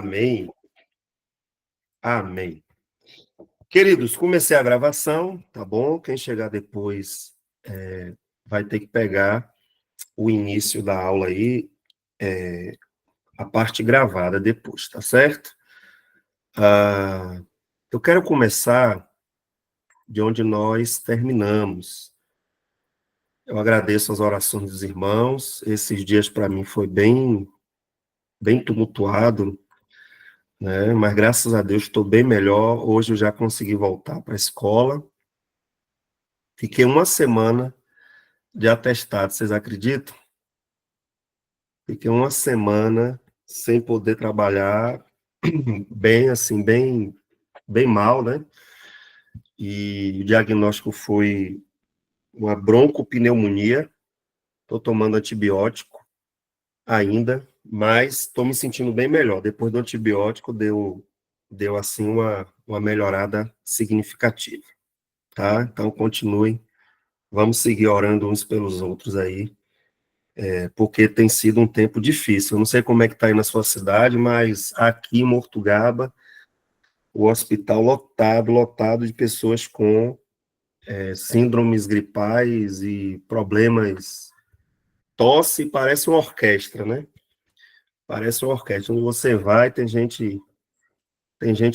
Amém. Amém. Queridos, comecei a gravação, tá bom? Quem chegar depois vai ter que pegar o início da aula aí, a parte gravada depois, tá certo? Eu quero começar de onde nós terminamos. Eu agradeço as orações dos irmãos. Esses dias para mim foi bem tumultuado, né? Mas graças a Deus estou bem melhor. Hoje eu já consegui voltar para a escola. Fiquei uma semana de atestado, vocês acreditam? Fiquei uma semana sem poder trabalhar, bem assim, bem mal, né? E o diagnóstico foi uma broncopneumonia. Estou tomando antibiótico ainda, mas estou me sentindo bem melhor. Depois do antibiótico, deu assim, uma melhorada significativa, tá? Então, continuem. Vamos seguir orando uns pelos outros aí, porque tem sido um tempo difícil. Eu não sei como é que está aí na sua cidade, mas aqui em Mortugaba, o hospital lotado de pessoas com síndromes gripais e problemas. Tosse parece uma orquestra, né? Parece uma orquestra. Onde você vai, tem gente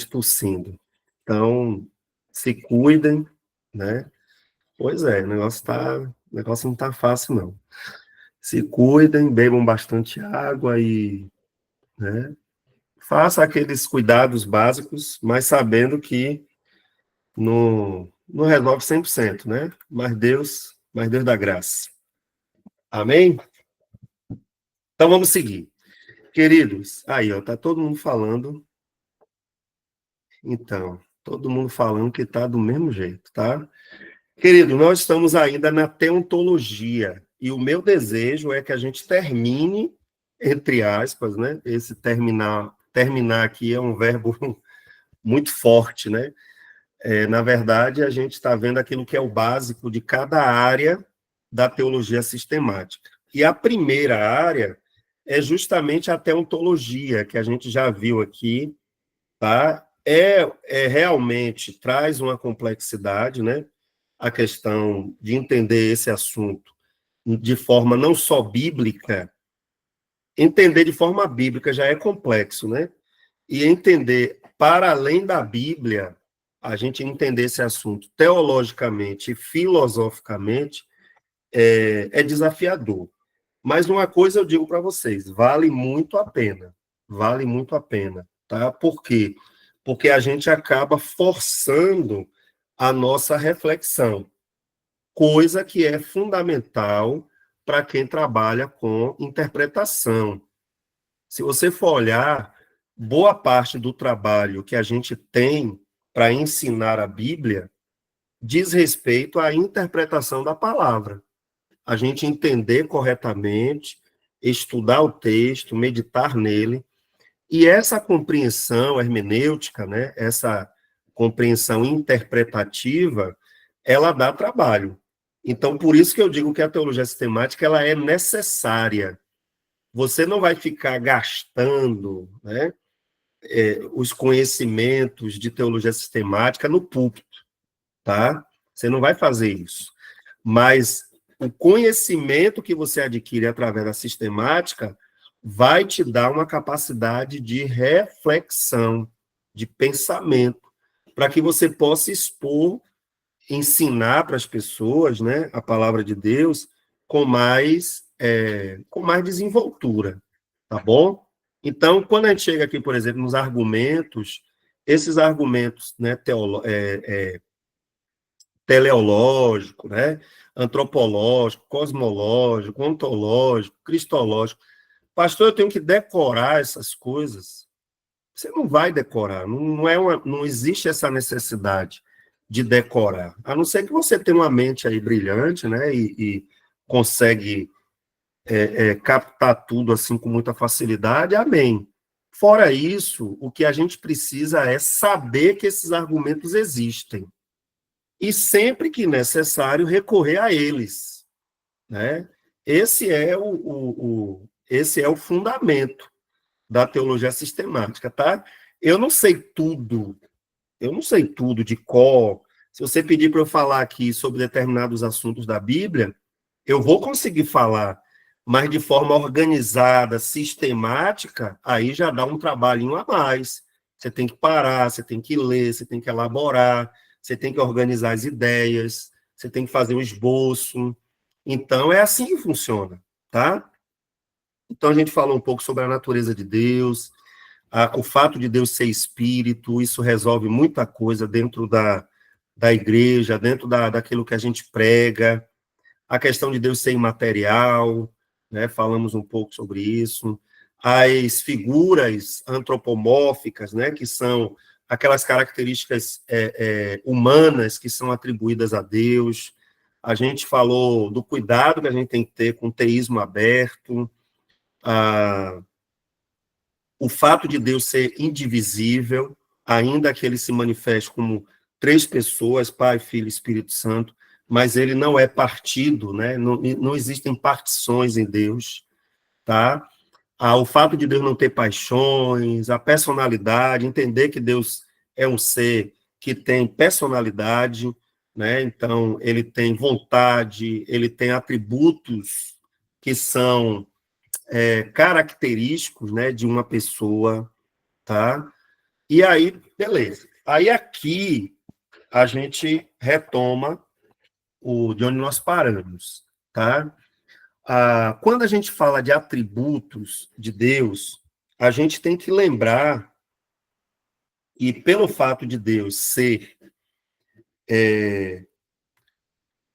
tossindo. Então, se cuidem, né? Pois é, o negócio não está fácil, não. Se cuidem, bebam bastante água e, né, faça aqueles cuidados básicos, mas sabendo que não resolve 100%, né? Mas Deus dá graça. Amém? Então vamos seguir. Queridos, aí, ó, tá todo mundo falando. Então, todo mundo falando que tá do mesmo jeito, tá? Querido, nós estamos ainda na teontologia, e o meu desejo é que a gente termine, entre aspas, né? Esse terminar aqui é um verbo muito forte, né? Na verdade, a gente está vendo aquilo que é o básico de cada área da teologia sistemática. E a primeira área é justamente a teontologia, que a gente já viu aqui, tá? Realmente traz uma complexidade, né? A questão de entender esse assunto de forma não só bíblica, entender de forma bíblica já é complexo, né? E entender para além da Bíblia, a gente entender esse assunto teologicamente e filosoficamente é desafiador. Mas uma coisa eu digo para vocês, vale muito a pena, tá? Por quê? Porque a gente acaba forçando a nossa reflexão, coisa que é fundamental para quem trabalha com interpretação. Se você for olhar, boa parte do trabalho que a gente tem para ensinar a Bíblia diz respeito à interpretação da palavra. A gente entender corretamente, estudar o texto, meditar nele, e essa compreensão hermenêutica, né, essa compreensão interpretativa, ela dá trabalho. Então, por isso que eu digo que a teologia sistemática ela é necessária. Você não vai ficar gastando, né, os conhecimentos de teologia sistemática no púlpito, tá? Você não vai fazer isso. Mas o conhecimento que você adquire através da sistemática vai te dar uma capacidade de reflexão, de pensamento, para que você possa expor, ensinar para as pessoas, né, a palavra de Deus com mais desenvoltura, tá bom? Então, quando a gente chega aqui, por exemplo, nos argumentos, esses argumentos, né, teleológico, né, antropológico, cosmológico, ontológico, cristológico. Pastor, eu tenho que decorar essas coisas. Você não vai decorar, não existe essa necessidade de decorar, a não ser que você tenha uma mente aí brilhante, né, e consegue captar tudo assim com muita facilidade, amém. Fora isso, o que a gente precisa é saber que esses argumentos existem e sempre que necessário recorrer a eles, né? Esse é o fundamento. da teologia sistemática, tá? Eu não sei tudo, de cor. Se você pedir para eu falar aqui sobre determinados assuntos da Bíblia, eu vou conseguir falar, mas de forma organizada, sistemática, aí já dá um trabalhinho a mais. Você tem que parar, você tem que ler, você tem que elaborar, você tem que organizar as ideias, você tem que fazer um esboço. Então, é assim que funciona, tá? Então, a gente falou um pouco sobre a natureza de Deus, o fato de Deus ser espírito, isso resolve muita coisa dentro da igreja, dentro daquilo que a gente prega, a questão de Deus ser imaterial, né? Falamos um pouco sobre isso, as figuras antropomórficas, né? Que são aquelas características humanas que são atribuídas a Deus. A gente falou do cuidado que a gente tem que ter com o teísmo aberto, o fato de Deus ser indivisível, ainda que ele se manifeste como três pessoas, Pai, Filho e Espírito Santo, mas ele não é partido, né? Não existem partições em Deus, tá? O fato de Deus não ter paixões, a personalidade, entender que Deus é um ser que tem personalidade, né? Então, ele tem vontade, ele tem atributos que são característicos, né, de uma pessoa, tá? E aí, beleza. Aí aqui a gente retoma de onde nós paramos, tá? Quando a gente fala de atributos de Deus, a gente tem que lembrar que pelo fato de Deus ser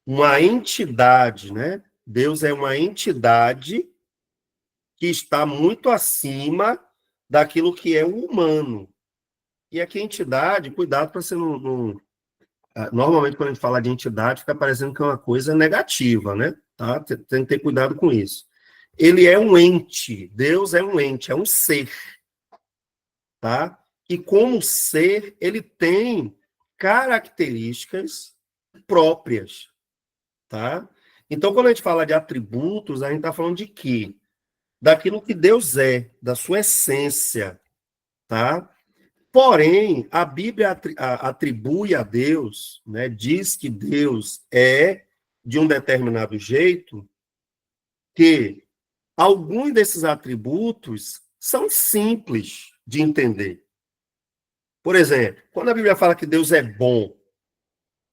uma entidade, né? Deus é uma entidade que está muito acima daquilo que é o humano. E aqui a entidade, cuidado para você não. Normalmente, quando a gente fala de entidade, fica parecendo que é uma coisa negativa, né? Tá? Tem que ter cuidado com isso. Ele é um ente, Deus é um ente, é um ser, tá? E como ser, ele tem características próprias, tá? Então, quando a gente fala de atributos, a gente está falando de quê? Daquilo que Deus é, da sua essência, tá? Porém, a Bíblia atribui a Deus, né, diz que Deus é de um determinado jeito, que alguns desses atributos são simples de entender. Por exemplo, quando a Bíblia fala que Deus é bom,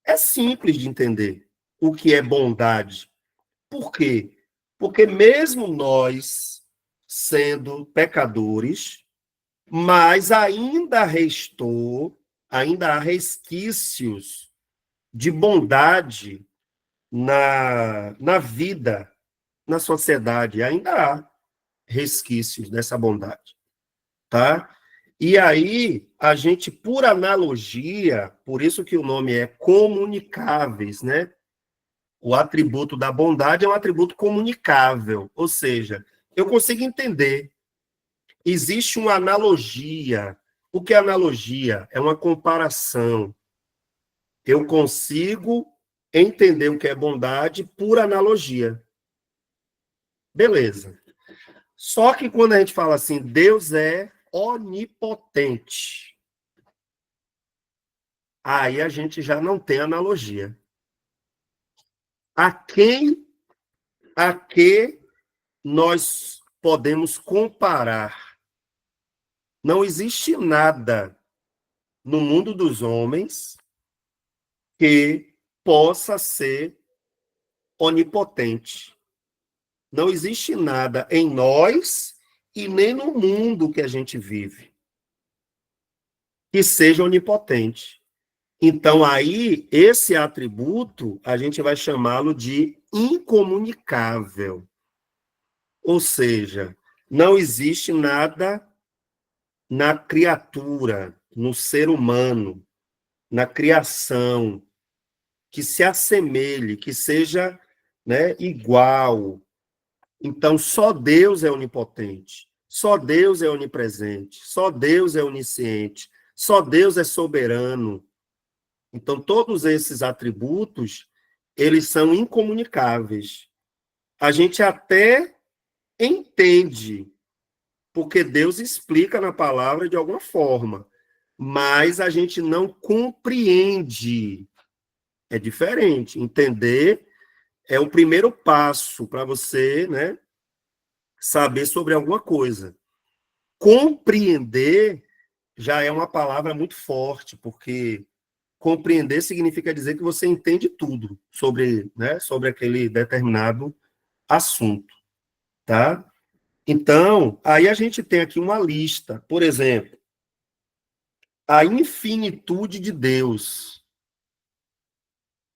é simples de entender o que é bondade. Por quê? Porque mesmo nós, sendo pecadores, mas ainda há resquícios de bondade na vida, na sociedade, ainda há resquícios dessa bondade, tá? E aí, a gente, por analogia, por isso que o nome é comunicáveis, né? O atributo da bondade é um atributo comunicável, ou seja, eu consigo entender. Existe uma analogia. O que é analogia? É uma comparação. Eu consigo entender o que é bondade por analogia. Beleza. Só que quando a gente fala assim, Deus é onipotente, aí a gente já não tem analogia. A que nós podemos comparar? Não existe nada no mundo dos homens que possa ser onipotente. Não existe nada em nós e nem no mundo que a gente vive que seja onipotente. Então, aí, esse atributo, a gente vai chamá-lo de incomunicável. Ou seja, não existe nada na criatura, no ser humano, na criação, que se assemelhe, que seja, né, igual. Então, só Deus é onipotente, só Deus é onipresente, só Deus é onisciente, só Deus é soberano. Então, todos esses atributos, eles são incomunicáveis. A gente até entende, porque Deus explica na palavra de alguma forma, mas a gente não compreende. É diferente. Entender é o primeiro passo para você, né, saber sobre alguma coisa. Compreender já é uma palavra muito forte, porque compreender significa dizer que você entende tudo sobre, né, sobre aquele determinado assunto, tá? Então, aí a gente tem aqui uma lista, por exemplo, a infinitude de Deus.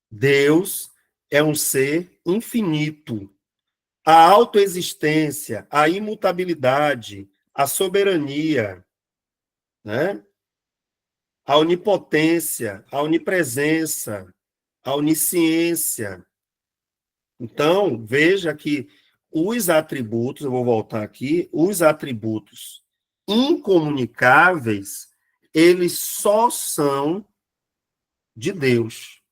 Deus é um ser infinito. A autoexistência, a imutabilidade, a soberania, né? A onipotência, a onipresença, a onisciência. Então, veja que os atributos, eu vou voltar aqui, os atributos incomunicáveis, eles só são de Deus.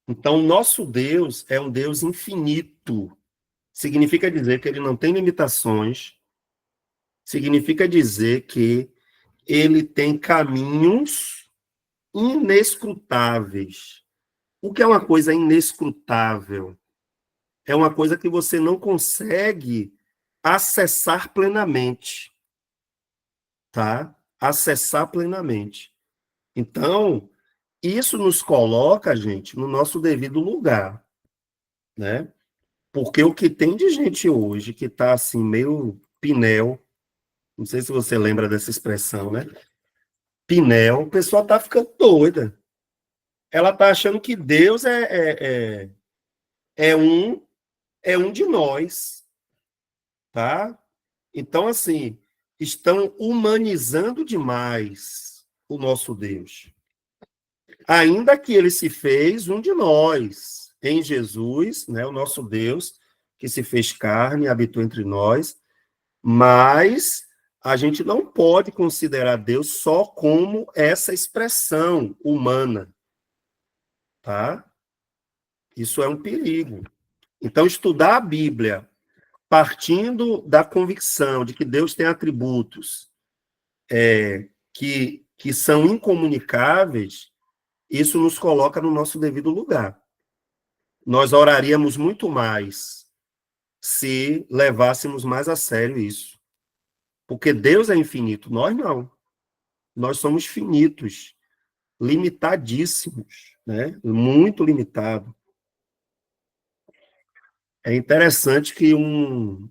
Então, nosso Deus é um Deus infinito. Significa dizer que ele não tem limitações, significa dizer que ele tem caminhos inescrutáveis. O que é uma coisa inescrutável? É uma coisa que você não consegue acessar plenamente, tá? Acessar plenamente. Então, isso nos coloca, gente, no nosso devido lugar, né? Porque o que tem de gente hoje que está assim meio pinel, não sei se você lembra dessa expressão, né? Pinel, o pessoal tá ficando doida. Ela tá achando que Deus é um é um de nós, tá? Então, assim, estão humanizando demais o nosso Deus. Ainda que ele se fez um de nós, em Jesus, né, o nosso Deus, que se fez carne, habitou entre nós, mas a gente não pode considerar Deus só como essa expressão humana, tá? Isso é um perigo. Então, estudar a Bíblia partindo da convicção de que Deus tem atributos que são incomunicáveis, isso nos coloca no nosso devido lugar. Nós oraríamos muito mais se levássemos mais a sério isso. Porque Deus é infinito, nós não. Nós somos finitos, limitadíssimos, né? Muito limitado. É interessante que um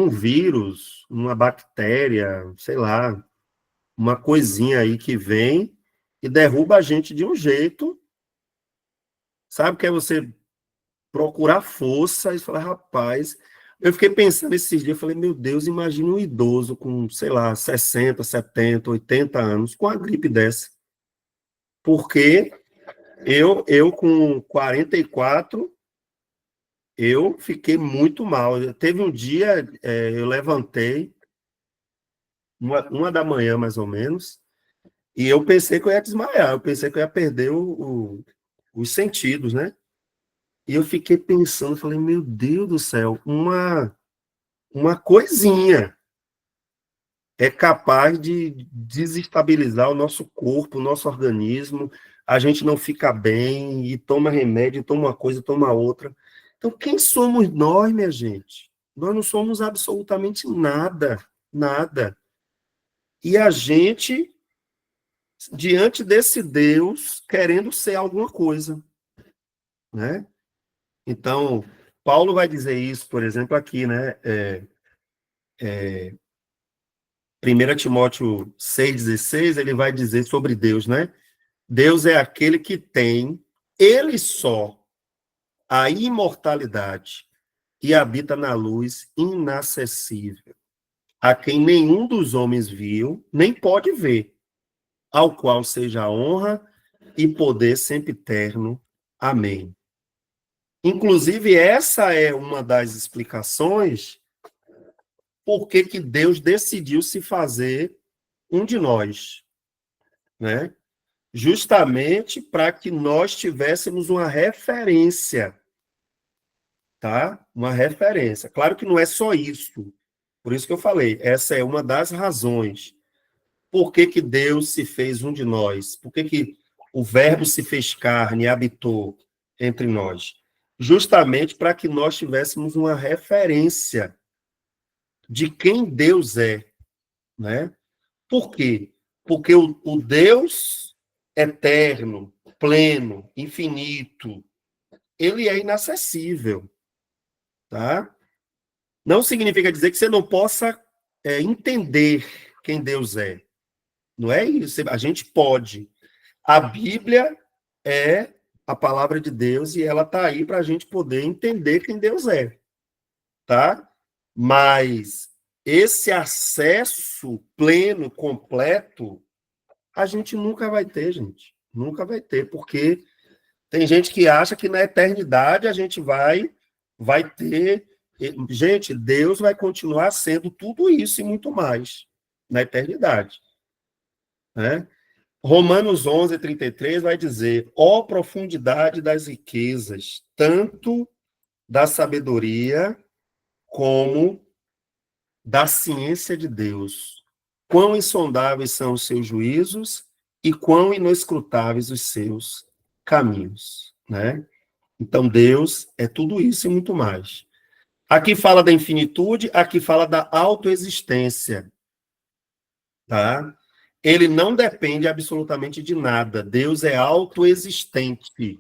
vírus, uma bactéria, sei lá, uma coisinha aí que vem e derruba a gente de um jeito, sabe, que é você procurar força e falar, rapaz, eu fiquei pensando esses dias, eu falei, meu Deus, imagina um idoso com, sei lá, 60, 70, 80 anos, com a gripe dessa. Porque eu com 44, eu fiquei muito mal. Teve um dia, eu levantei, uma da manhã mais ou menos, e eu pensei que eu ia desmaiar, eu pensei que eu ia perder os sentidos, né? E eu fiquei pensando, falei, meu Deus do céu, uma coisinha é capaz de desestabilizar o nosso corpo, o nosso organismo, a gente não fica bem, e toma remédio, toma uma coisa, toma outra. Então, quem somos nós, minha gente? Nós não somos absolutamente nada, nada. E a gente, diante desse Deus, querendo ser alguma coisa, né? Então, Paulo vai dizer isso, por exemplo, aqui, né? 1 Timóteo 6,16, ele vai dizer sobre Deus, né? Deus é aquele que tem, ele só, a imortalidade e habita na luz inacessível, a quem nenhum dos homens viu, nem pode ver, ao qual seja a honra e poder sempre eterno. Amém. Inclusive, essa é uma das explicações por que Deus decidiu se fazer um de nós, né? Justamente para que nós tivéssemos uma referência, tá? Uma referência. Claro que não é só isso, Por isso que eu falei, essa é uma das razões. Por que que Deus se fez um de nós? Por que que o Verbo se fez carne e habitou entre nós? Justamente para que nós tivéssemos uma referência de quem Deus é, né? Por quê? Porque o Deus eterno, pleno, infinito, ele é inacessível, tá? Não significa dizer que você não possa entender quem Deus é. Não é isso. A gente pode. A Bíblia é a palavra de Deus e ela está aí para a gente poder entender quem Deus é, tá? Mas esse acesso pleno, completo, a gente nunca vai ter, gente. Nunca vai ter, porque tem gente que acha que na eternidade a gente vai ter. Gente, Deus vai continuar sendo tudo isso e muito mais na eternidade, né? Romanos 11:33 vai dizer: ó profundidade das riquezas, tanto da sabedoria como da ciência de Deus. Quão insondáveis são os seus juízos e quão inescrutáveis os seus caminhos, né? Então, Deus é tudo isso e muito mais. Aqui fala da infinitude, aqui fala da autoexistência, tá? Ele não depende absolutamente de nada. Deus é autoexistente,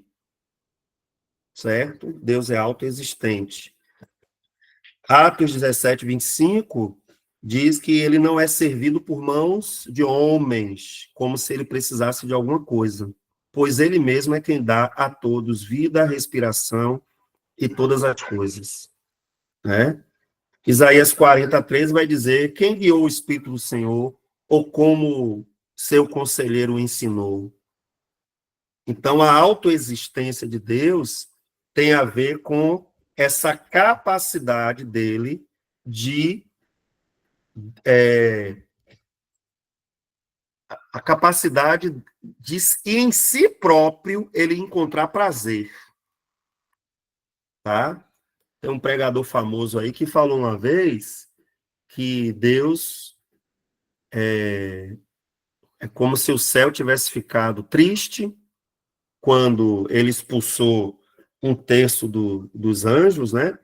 certo? Deus é autoexistente. Atos 17:25 diz que ele não é servido por mãos de homens, como se ele precisasse de alguma coisa, pois ele mesmo é quem dá a todos vida, respiração e todas as coisas, né? Isaías 40:13 vai dizer: quem guiou o Espírito do Senhor, ou como seu conselheiro o ensinou? Então, a autoexistência de Deus tem a ver com essa capacidade dele de a capacidade de em si próprio ele encontrar prazer, tá? Tem um pregador famoso aí que falou uma vez que Deus é como se o céu tivesse ficado triste quando ele expulsou um terço dos anjos, né?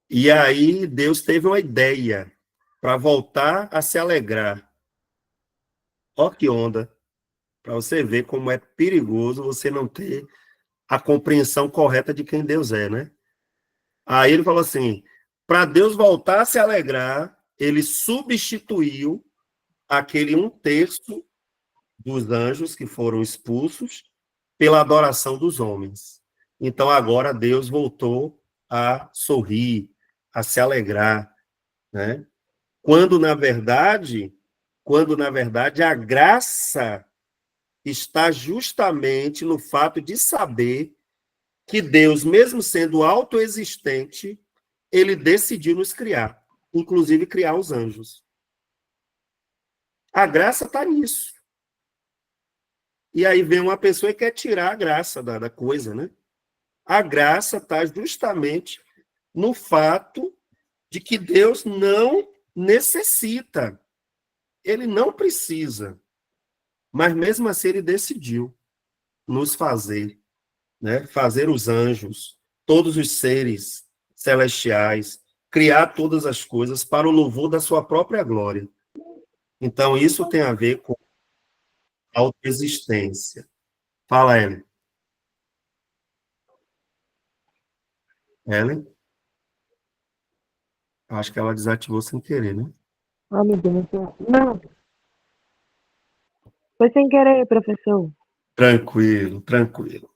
E aí Deus teve uma ideia para voltar a se alegrar. Ó que onda, para você ver como é perigoso você não ter a compreensão correta de quem Deus é, né? Aí ele falou assim, para Deus voltar a se alegrar, ele substituiu aquele um terço dos anjos que foram expulsos pela adoração dos homens. Então agora Deus voltou a sorrir, a se alegrar, né? Quando na verdade a graça está justamente no fato de saber que Deus, mesmo sendo autoexistente, ele decidiu nos criar, inclusive criar os anjos. A graça está nisso. E aí vem uma pessoa e quer tirar a graça da coisa, né? A graça está justamente no fato de que Deus não necessita, ele não precisa, mas mesmo assim ele decidiu nos fazer, né? Fazer os anjos, todos os seres celestiais, criar todas as coisas para o louvor da sua própria glória. Então, isso tem a ver com autoexistência. Fala, Ellen. Ellen? Acho que ela desativou sem querer, né? Ah, meu Deus. Não, foi sem querer, professor. Tranquilo, tranquilo.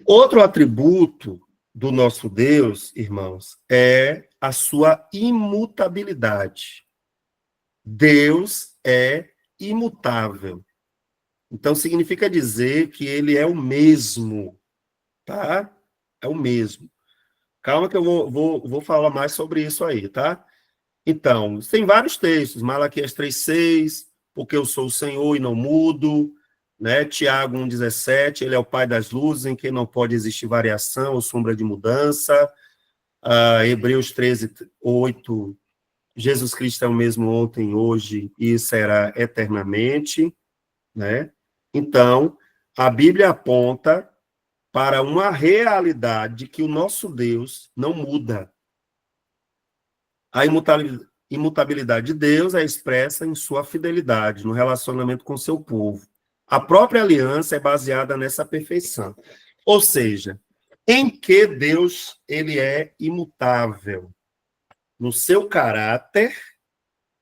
Outro atributo do nosso Deus, irmãos, é a sua imutabilidade. Deus é imutável. Então, significa dizer que ele é o mesmo, tá? É o mesmo. Calma que eu vou falar mais sobre isso aí, tá? Então, tem vários textos, Malaquias 3:6, porque eu sou o Senhor e não mudo, né? Tiago 1:17, ele é o Pai das luzes, em quem não pode existir variação ou sombra de mudança. Hebreus 13, 8, Jesus Cristo é o mesmo ontem, hoje e será eternamente, né? Então, a Bíblia aponta para uma realidade que o nosso Deus não muda. A imutabilidade de Deus é expressa em sua fidelidade no relacionamento com seu povo. A própria aliança é baseada nessa perfeição. Ou seja, em que Deus ele é imutável? No seu caráter,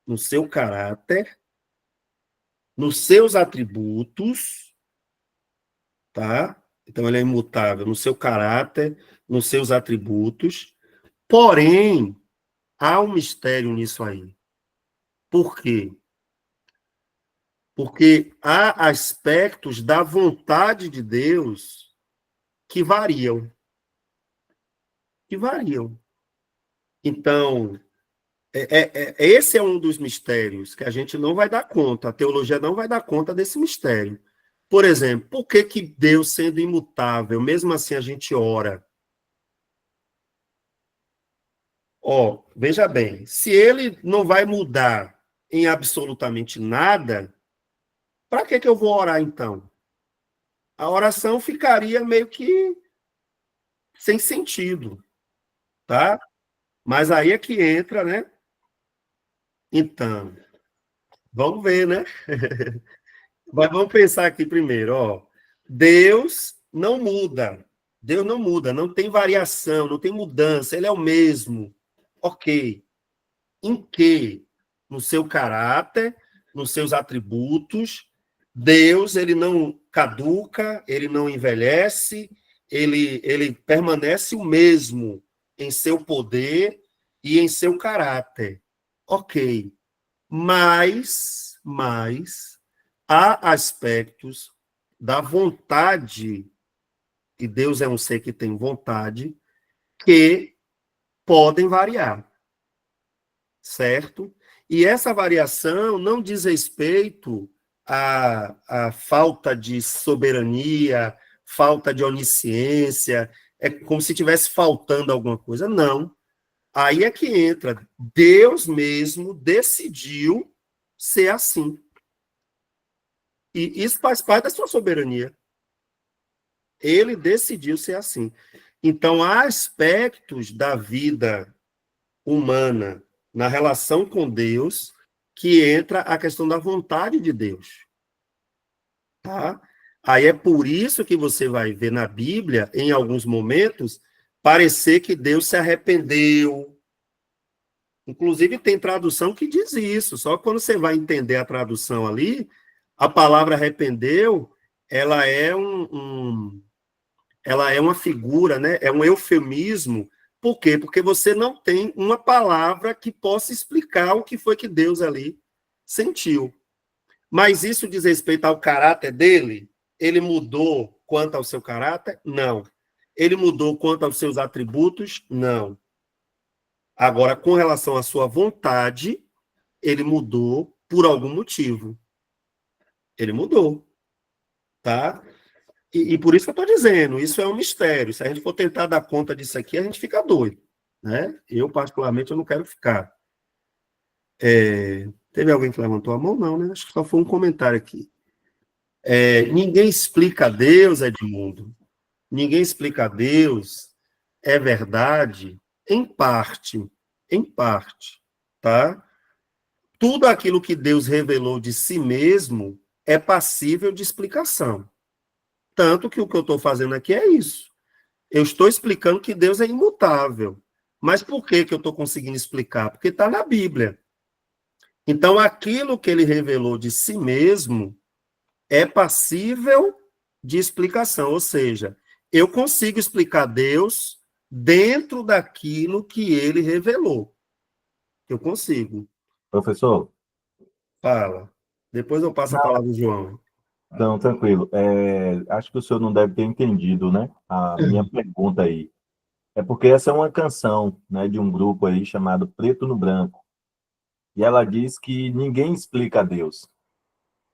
no seu caráter, nos seus atributos, tá? Então ele é imutável no seu caráter, nos seus atributos. Porém, há um mistério nisso aí. Por quê? Porque há aspectos da vontade de Deus que variam, que variam. Então, esse é um dos mistérios que a gente não vai dar conta, a teologia não vai dar conta desse mistério. Por exemplo, por que que Deus, sendo imutável, mesmo assim a gente ora? Ó, veja bem, se ele não vai mudar em absolutamente nada, para que que eu vou orar então? A oração ficaria meio que sem sentido, tá? Mas aí é que entra, né? Então, vamos ver, né? Mas vamos pensar aqui primeiro, ó. Deus não muda. Deus não muda, não tem variação, não tem mudança, ele é o mesmo. Ok. Em que? No seu caráter, nos seus atributos, Deus, ele não caduca, ele não envelhece, ele permanece o mesmo em seu poder e em seu caráter. Ok. Mas há aspectos da vontade, e Deus é um ser que tem vontade, que podem variar, certo? E essa variação não diz respeito à falta de soberania, falta de onisciência, é como se tivesse faltando alguma coisa. Não. Aí é que entra. Deus mesmo decidiu ser assim. E isso faz parte da sua soberania. Ele decidiu ser assim. Então, há aspectos da vida humana na relação com Deus que entra a questão da vontade de Deus. Tá? Aí é por isso que você vai ver na Bíblia, em alguns momentos, parecer que Deus se arrependeu. Inclusive, tem tradução que diz isso. Só que quando você vai entender a tradução ali, a palavra arrependeu, ela é ela é uma figura, né? É um eufemismo. Por quê? Porque você não tem uma palavra que possa explicar o que foi que Deus ali sentiu. Mas isso diz respeito ao caráter dele? Ele mudou quanto ao seu caráter? Não. Ele mudou quanto aos seus atributos? Não. Agora, com relação à sua vontade, ele mudou por algum motivo. Ele mudou, tá? E por isso que eu estou dizendo, isso é um mistério. Se a gente for tentar dar conta disso aqui, a gente fica doido, né? Eu, particularmente, eu não quero ficar. Teve alguém que levantou a mão? Não, né? Acho que só foi um comentário aqui. Ninguém explica a Deus, Edmundo. Ninguém explica a Deus. É verdade, em parte, tá? Tudo aquilo que Deus revelou de si mesmo é passível de explicação. Tanto que o que eu estou fazendo aqui é isso. Eu estou explicando que Deus é imutável. Mas por que que eu estou conseguindo explicar? Porque está na Bíblia. Então, aquilo que ele revelou de si mesmo é passível de explicação. Ou seja, eu consigo explicar Deus dentro daquilo que ele revelou. Eu consigo. Professor, Fala. Depois eu passo a palavra ao João. não, tranquilo. Acho que o senhor não deve ter entendido, né? A minha pergunta aí. É porque essa é uma canção, né, de um grupo aí chamado Preto no Branco. E ela diz que ninguém explica a Deus.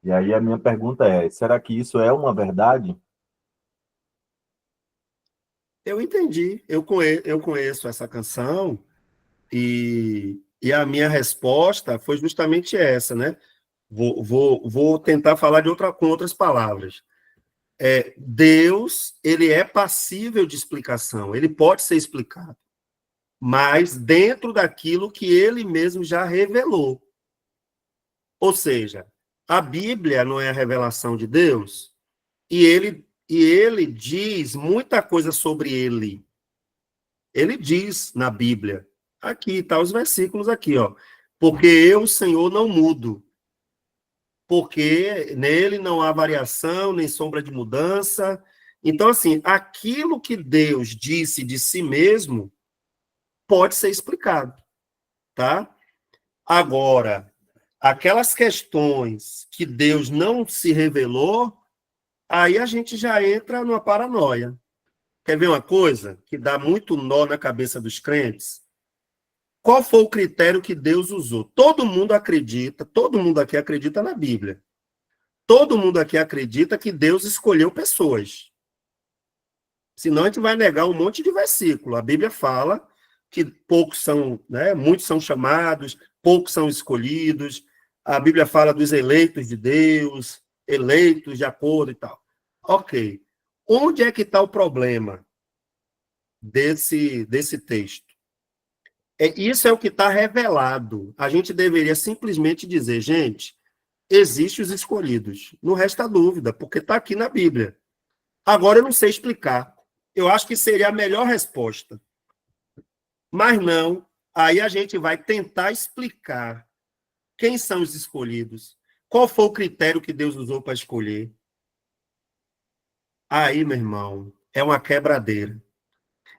E aí a minha pergunta é: será que isso é uma verdade? Eu entendi. Eu conheço essa canção e a minha resposta foi justamente essa, né? Vou tentar falar com outras palavras. Deus, ele é passível de explicação, ele pode ser explicado, mas dentro daquilo que ele mesmo já revelou. Ou seja, a Bíblia não é a revelação de Deus, e ele diz muita coisa sobre ele. Ele diz na Bíblia, aqui tá os versículos aqui, ó. Porque eu, Senhor, não mudo, porque nele não há variação, nem sombra de mudança. Então, assim, aquilo que Deus disse de si mesmo pode ser explicado, tá? Agora, aquelas questões que Deus não se revelou, aí a gente já entra numa paranoia. Quer ver uma coisa que dá muito nó na cabeça dos crentes? Qual foi o critério que Deus usou? Todo mundo acredita, todo mundo aqui acredita na Bíblia. Todo mundo aqui acredita que Deus escolheu pessoas. Senão a gente vai negar um monte de versículo. A Bíblia fala que poucos são, né, muitos são chamados, poucos são escolhidos. A Bíblia fala dos eleitos de Deus, eleitos de acordo e tal. Ok. Onde é que está o problema desse texto? Isso é o que está revelado. A gente deveria simplesmente dizer, gente, existem os escolhidos. Não resta dúvida, porque está aqui na Bíblia. Agora eu não sei explicar. Eu acho que seria a melhor resposta. Mas não. Aí a gente vai tentar explicar quem são os escolhidos, qual foi o critério que Deus usou para escolher. Aí, meu irmão, é uma quebradeira.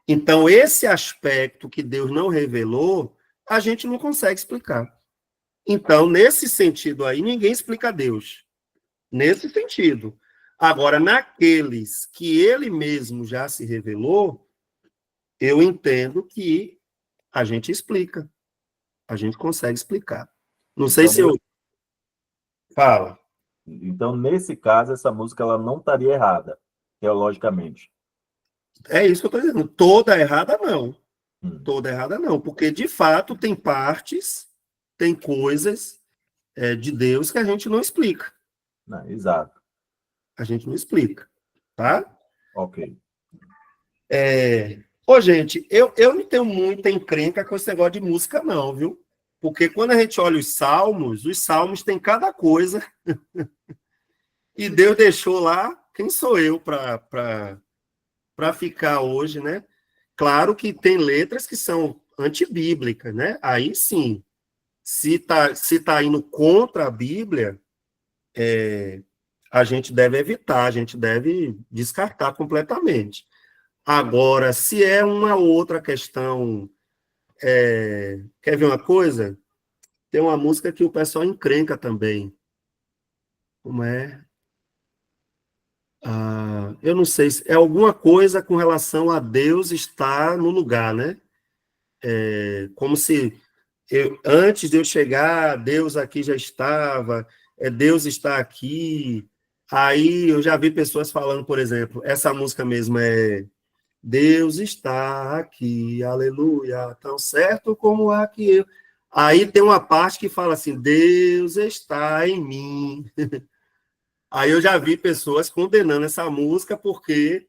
Então, esse aspecto que Deus não revelou, a gente não consegue explicar. Então, nesse sentido aí, ninguém explica Deus. Nesse sentido. Agora, naqueles que ele mesmo já se revelou, eu entendo que a gente explica. A gente consegue explicar. Não sei Então, se eu... Fala. então, nesse caso, essa música ela não estaria errada, teologicamente. É isso que eu estou dizendo. Toda errada, não. Hum. Toda errada, não. Porque, de fato, tem partes, tem coisas de Deus que a gente não explica. Não, exato. A gente não explica. Tá? Ok. Ô, gente, eu não tenho muita encrenca com esse negócio de música, não, viu? Porque quando a gente olha os salmos têm cada coisa, e Deus deixou lá, quem sou eu para ficar hoje, né? Claro que tem letras que são antibíblicas, né? Aí sim, se tá indo contra a Bíblia, a gente deve evitar, a gente deve descartar completamente. Agora, se é uma outra questão, quer ver uma coisa? Tem uma música que o pessoal encrenca também. Como é? Eu não sei, é alguma coisa com relação a Deus estar no lugar, né? Como se antes de eu chegar, Deus aqui já estava, Deus está aqui. Aí eu já vi pessoas falando, por exemplo, essa música mesmo é Deus está aqui, aleluia, tão certo como aqui eu. Aí tem uma parte que fala assim, Deus está em mim. Aí eu já vi pessoas condenando essa música porque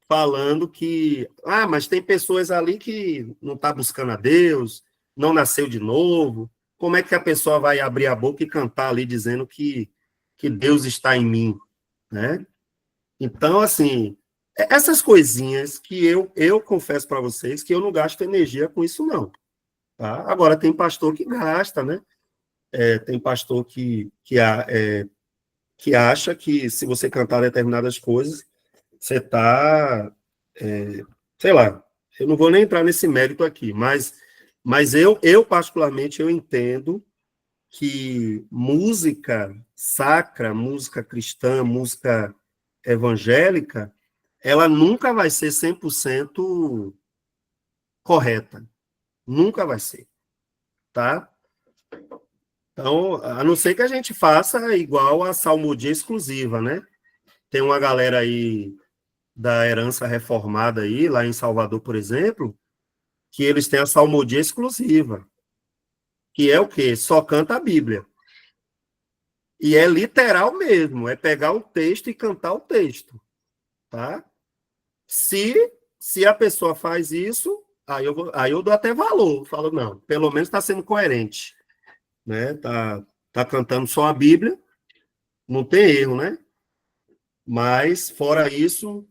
falando que, mas tem pessoas ali que não está buscando a Deus, não nasceu de novo. Como é que a pessoa vai abrir a boca e cantar ali dizendo que Deus está em mim, né? Então, assim, essas coisinhas que eu confesso para vocês que eu não gasto energia com isso, não. Tá? Agora, tem pastor que gasta, né? Tem pastor que acha que se você cantar determinadas coisas, você está, sei lá, eu não vou nem entrar nesse mérito aqui, mas eu particularmente, eu entendo que música sacra, música cristã, música evangélica, ela nunca vai ser 100% correta. Nunca vai ser, tá? Então, a não ser que a gente faça igual a salmodia exclusiva, né? Tem uma galera aí da herança reformada aí, lá em Salvador, por exemplo, que eles têm a salmodia exclusiva, que é o quê? Só canta a Bíblia. E é literal mesmo, é pegar o texto e cantar o texto, tá? Se, se a pessoa faz isso, aí eu dou até valor, falo, não, pelo menos está sendo coerente, né? Tá cantando só a Bíblia, não tem erro, né? Mas, fora isso,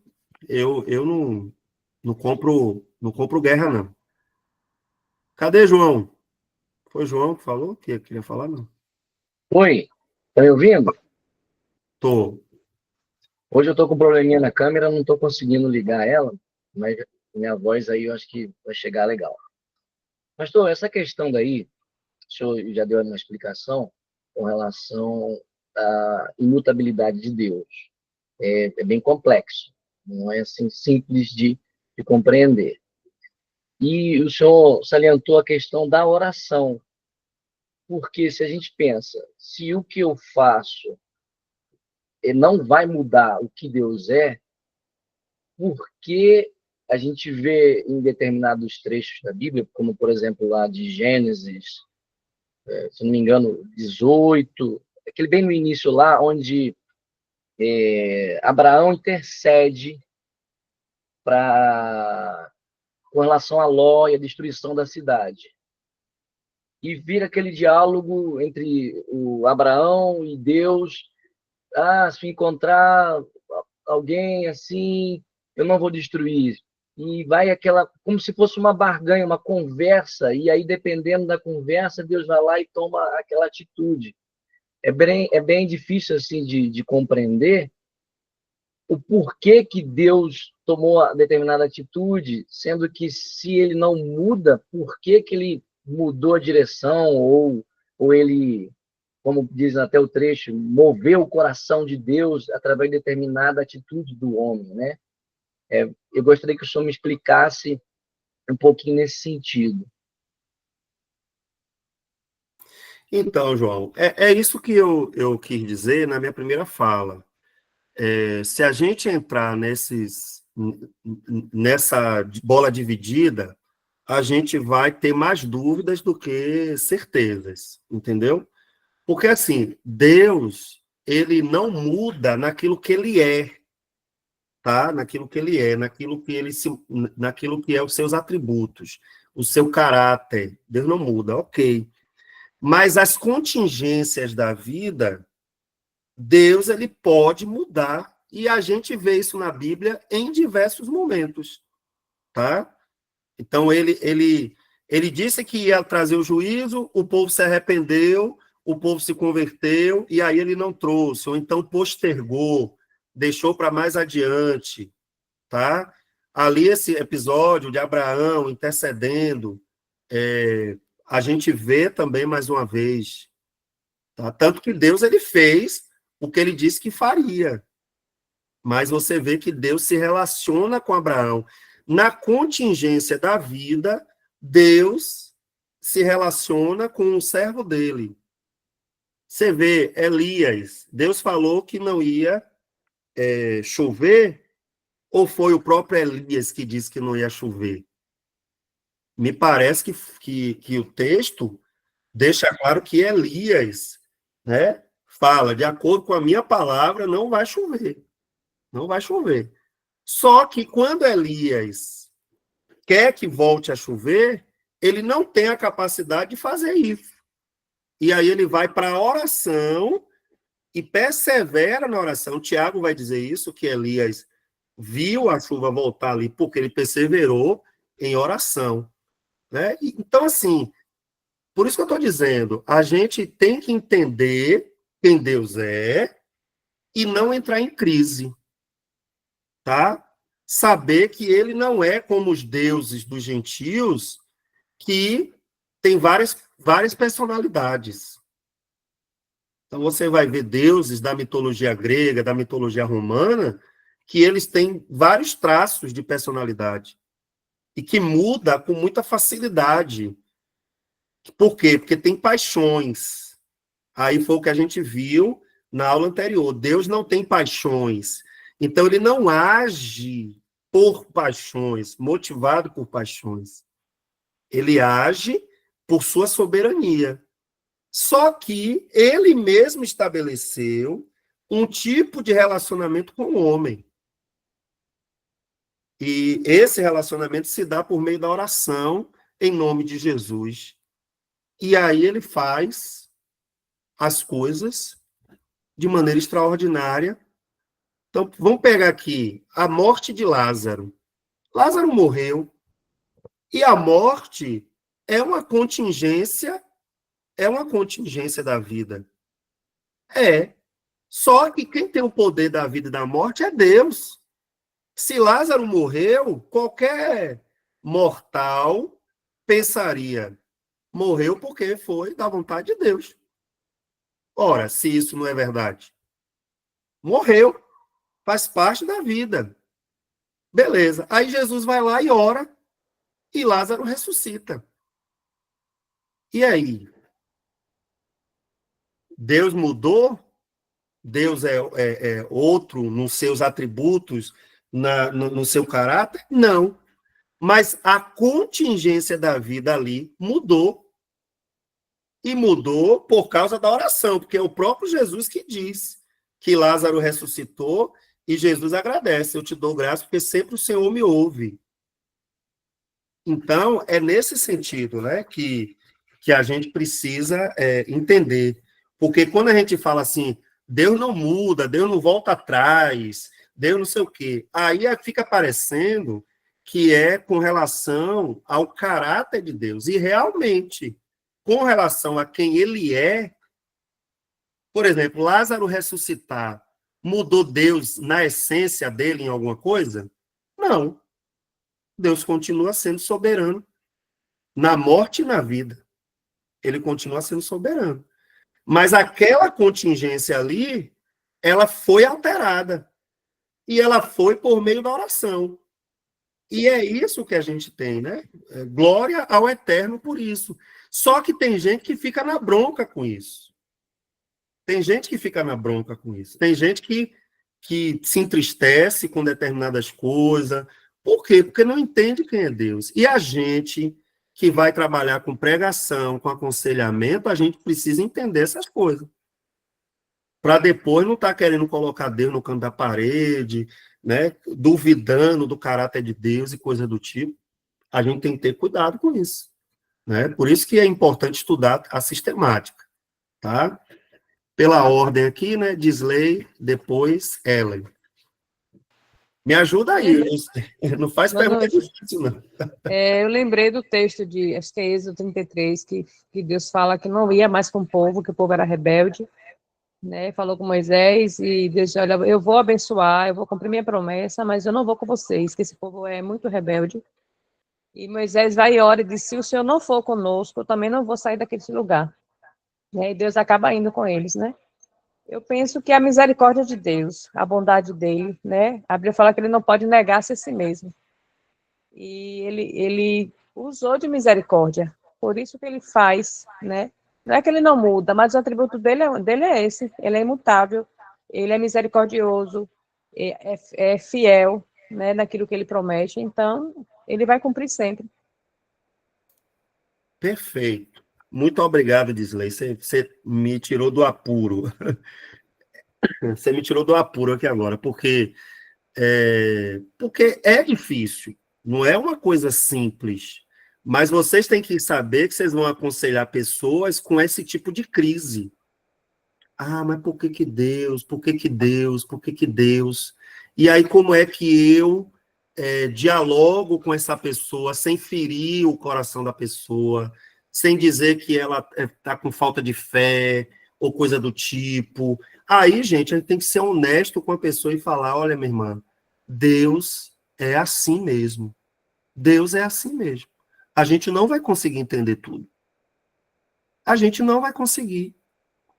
eu não compro guerra, não. Cadê João? Foi João que falou que queria falar, não? Oi, tá me ouvindo? Tô. Hoje eu tô com um probleminha na câmera, não tô conseguindo ligar ela, mas minha voz aí eu acho que vai chegar legal. Pastor, essa questão daí, o senhor já deu uma explicação com relação à imutabilidade de Deus. É bem complexo, não é assim simples de compreender. E o senhor salientou a questão da oração, porque se a gente pensa, se o que eu faço não vai mudar o que Deus é, porque a gente vê em determinados trechos da Bíblia, como, por exemplo, lá de Gênesis, se não me engano, 18, aquele bem no início lá, onde Abraão intercede com relação a Ló e a destruição da cidade. E vira aquele diálogo entre o Abraão e Deus. Se encontrar alguém assim, eu não vou destruir. E vai aquela, como se fosse uma barganha, uma conversa, e aí, dependendo da conversa, Deus vai lá e toma aquela atitude. É bem difícil, assim, de compreender o porquê que Deus tomou a determinada atitude, sendo que, se ele não muda, por que que ele mudou a direção, ou ele, como diz até o trecho, moveu o coração de Deus através de determinada atitude do homem, né? Eu gostaria que o senhor me explicasse um pouquinho nesse sentido. Então, João, é isso que eu quis dizer na minha primeira fala. Se a gente entrar nessa bola dividida, a gente vai ter mais dúvidas do que certezas, entendeu? Porque, assim, Deus, ele não muda naquilo que ele é, tá? Naquilo que ele é, naquilo que é os seus atributos, o seu caráter. Deus não muda, ok. Mas as contingências da vida, Deus, ele pode mudar, e a gente vê isso na Bíblia em diversos momentos, tá? Então, ele disse que ia trazer o juízo, o povo se arrependeu, o povo se converteu, e aí ele não trouxe, ou então postergou, deixou para mais adiante, tá? Ali, esse episódio de Abraão intercedendo, a gente vê também, mais uma vez, tá? Tanto que Deus, ele fez o que ele disse que faria, mas você vê que Deus se relaciona com Abraão. Na contingência da vida, Deus se relaciona com o servo dele. Você vê, Elias, Deus falou que não ia chover, ou foi o próprio Elias que disse que não ia chover? Me parece que o texto deixa claro que Elias, né, fala, de acordo com a minha palavra, não vai chover. Não vai chover. Só que quando Elias quer que volte a chover, ele não tem a capacidade de fazer isso. E aí ele vai para a oração e persevera na oração. Tiago vai dizer isso, que Elias viu a chuva voltar ali porque ele perseverou em oração, né? Então, assim, por isso que eu estou dizendo, a gente tem que entender quem Deus é e não entrar em crise, tá? Saber que ele não é como os deuses dos gentios, que tem várias personalidades. Então, você vai ver deuses da mitologia grega, da mitologia romana, que eles têm vários traços de personalidade e que muda com muita facilidade. Por quê? Porque tem paixões. Aí foi o que a gente viu na aula anterior. Deus não tem paixões. Então, ele não age por paixões, motivado por paixões. Ele age por sua soberania. Só que ele mesmo estabeleceu um tipo de relacionamento com o homem. E esse relacionamento se dá por meio da oração em nome de Jesus. E aí ele faz as coisas de maneira extraordinária. Então, vamos pegar aqui a morte de Lázaro. Lázaro morreu. E a morte é uma contingência da vida. Só que quem tem o poder da vida e da morte é Deus. Se Lázaro morreu, qualquer mortal pensaria, morreu porque foi da vontade de Deus. Ora, se isso não é verdade, morreu, faz parte da vida. Beleza. Aí Jesus vai lá e ora, e Lázaro ressuscita. E aí? Deus mudou? Deus é outro nos seus atributos, no seu caráter? Não. Mas a contingência da vida ali mudou. E mudou por causa da oração, porque é o próprio Jesus que diz que Lázaro ressuscitou e Jesus agradece. Eu te dou graça porque sempre o Senhor me ouve. Então, é nesse sentido, né, que a gente precisa entender. Porque quando a gente fala assim, Deus não muda, Deus não volta atrás, Deus não sei o quê, aí fica parecendo que é com relação ao caráter de Deus. E realmente, com relação a quem ele é, por exemplo, Lázaro ressuscitar, mudou Deus na essência dele em alguma coisa? Não. Deus continua sendo soberano na morte e na vida. Ele continua sendo soberano. Mas aquela contingência ali, ela foi alterada. E ela foi por meio da oração. E é isso que a gente tem, né? Glória ao Eterno por isso. Só que tem gente que fica na bronca com isso. Tem gente que fica na bronca com isso. Tem gente que se entristece com determinadas coisas. Por quê? Porque não entende quem é Deus. E a gente que vai trabalhar com pregação, com aconselhamento, a gente precisa entender essas coisas. Para depois não estar querendo colocar Deus no canto da parede, né? Duvidando do caráter de Deus e coisa do tipo. A gente tem que ter cuidado com isso. Né? Por isso que é importante estudar a sistemática. Tá? Pela ordem aqui, né? Disley, depois Ellen. Me ajuda aí. Não faz pergunta difícil, não. Eu lembrei do texto de, acho que é Êxodo 33, que Deus fala que não ia mais com o povo, que o povo era rebelde, né? Falou com Moisés e Deus disse, olha, eu vou abençoar, eu vou cumprir minha promessa, mas eu não vou com vocês, que esse povo é muito rebelde. E Moisés vai e ora e diz, se o Senhor não for conosco, eu também não vou sair daquele lugar. E Deus acaba indo com eles, né? Eu penso que a misericórdia de Deus, a bondade dele, né? A Bíblia fala que ele não pode negar-se a si mesmo. E ele usou de misericórdia. Por isso que ele faz, né? Não é que ele não muda, mas o atributo dele é esse. Ele é imutável, ele é misericordioso, é fiel, né? Naquilo que ele promete. Então, ele vai cumprir sempre. Perfeito. Muito obrigado, Disley. Você me tirou do apuro. Você me tirou do apuro aqui agora, porque é difícil. Não é uma coisa simples. Mas vocês têm que saber que vocês vão aconselhar pessoas com esse tipo de crise. Ah, mas por que Deus? Por que Deus? Por que Deus? E aí, como é que eu dialogo com essa pessoa sem ferir o coração da pessoa, sem dizer que ela está com falta de fé ou coisa do tipo? Aí, gente, a gente tem que ser honesto com a pessoa e falar, olha, minha irmã, Deus é assim mesmo. Deus é assim mesmo. A gente não vai conseguir entender tudo. A gente não vai conseguir.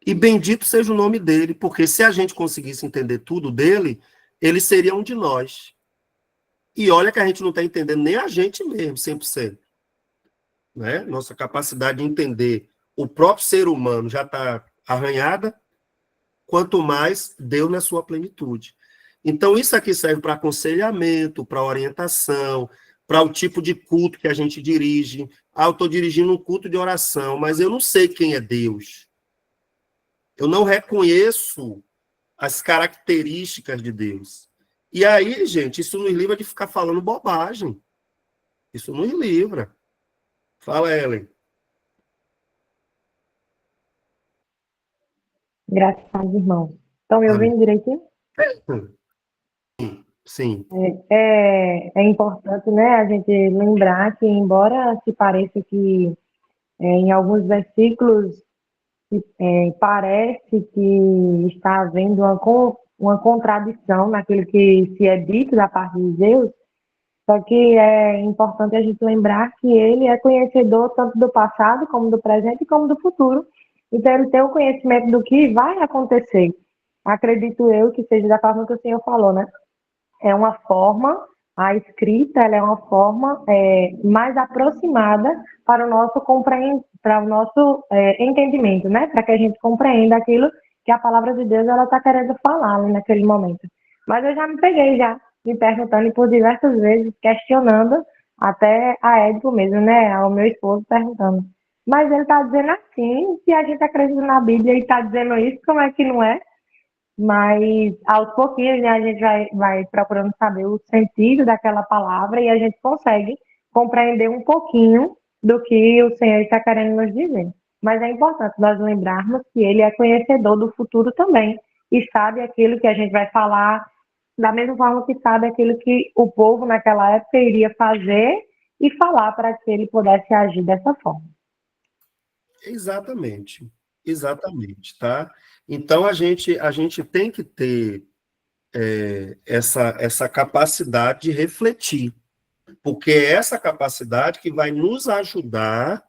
E bendito seja o nome dele, porque se a gente conseguisse entender tudo dele, ele seria um de nós. E olha que a gente não está entendendo nem a gente mesmo, 100%. Né? Nossa capacidade de entender o próprio ser humano já está arranhada, quanto mais Deus na sua plenitude. Então, isso aqui serve para aconselhamento, para orientação, para o tipo de culto que a gente dirige. Ah, eu estou dirigindo um culto de oração, mas eu não sei quem é Deus. Eu não reconheço as características de Deus. E aí, gente, isso nos livra de ficar falando bobagem. Isso nos livra. Fala, Ellen. Graças a Deus, irmão. Estão me Amém. ouvindo direitinho? Sim. É importante, né, a gente lembrar que, embora se pareça que em alguns versículos parece que está havendo uma contradição naquilo que se é dito da parte de Deus, só que é importante a gente lembrar que ele é conhecedor tanto do passado, como do presente, como do futuro. Então, ele tem o conhecimento do que vai acontecer. Acredito eu que seja da forma que o senhor falou, né? É uma forma, a escrita ela é uma forma mais aproximada para o nosso entendimento, né? Para que a gente compreenda aquilo que a palavra de Deus ela está querendo falar ali naquele momento. Mas eu já me peguei já me perguntando e por diversas vezes questionando, até a Érico mesmo, né? Ao meu esposo perguntando. Mas ele está dizendo assim, se a gente acredita na Bíblia e está dizendo isso, como é que não é? Mas aos pouquinhos, né, a gente vai procurando saber o sentido daquela palavra e a gente consegue compreender um pouquinho do que o Senhor está querendo nos dizer. Mas é importante nós lembrarmos que Ele é conhecedor do futuro também e sabe aquilo que a gente vai falar, da mesma forma que sabe aquilo que o povo naquela época iria fazer e falar para que ele pudesse agir dessa forma. Exatamente, tá? Então, a gente tem que ter essa capacidade de refletir, porque é essa capacidade que vai nos ajudar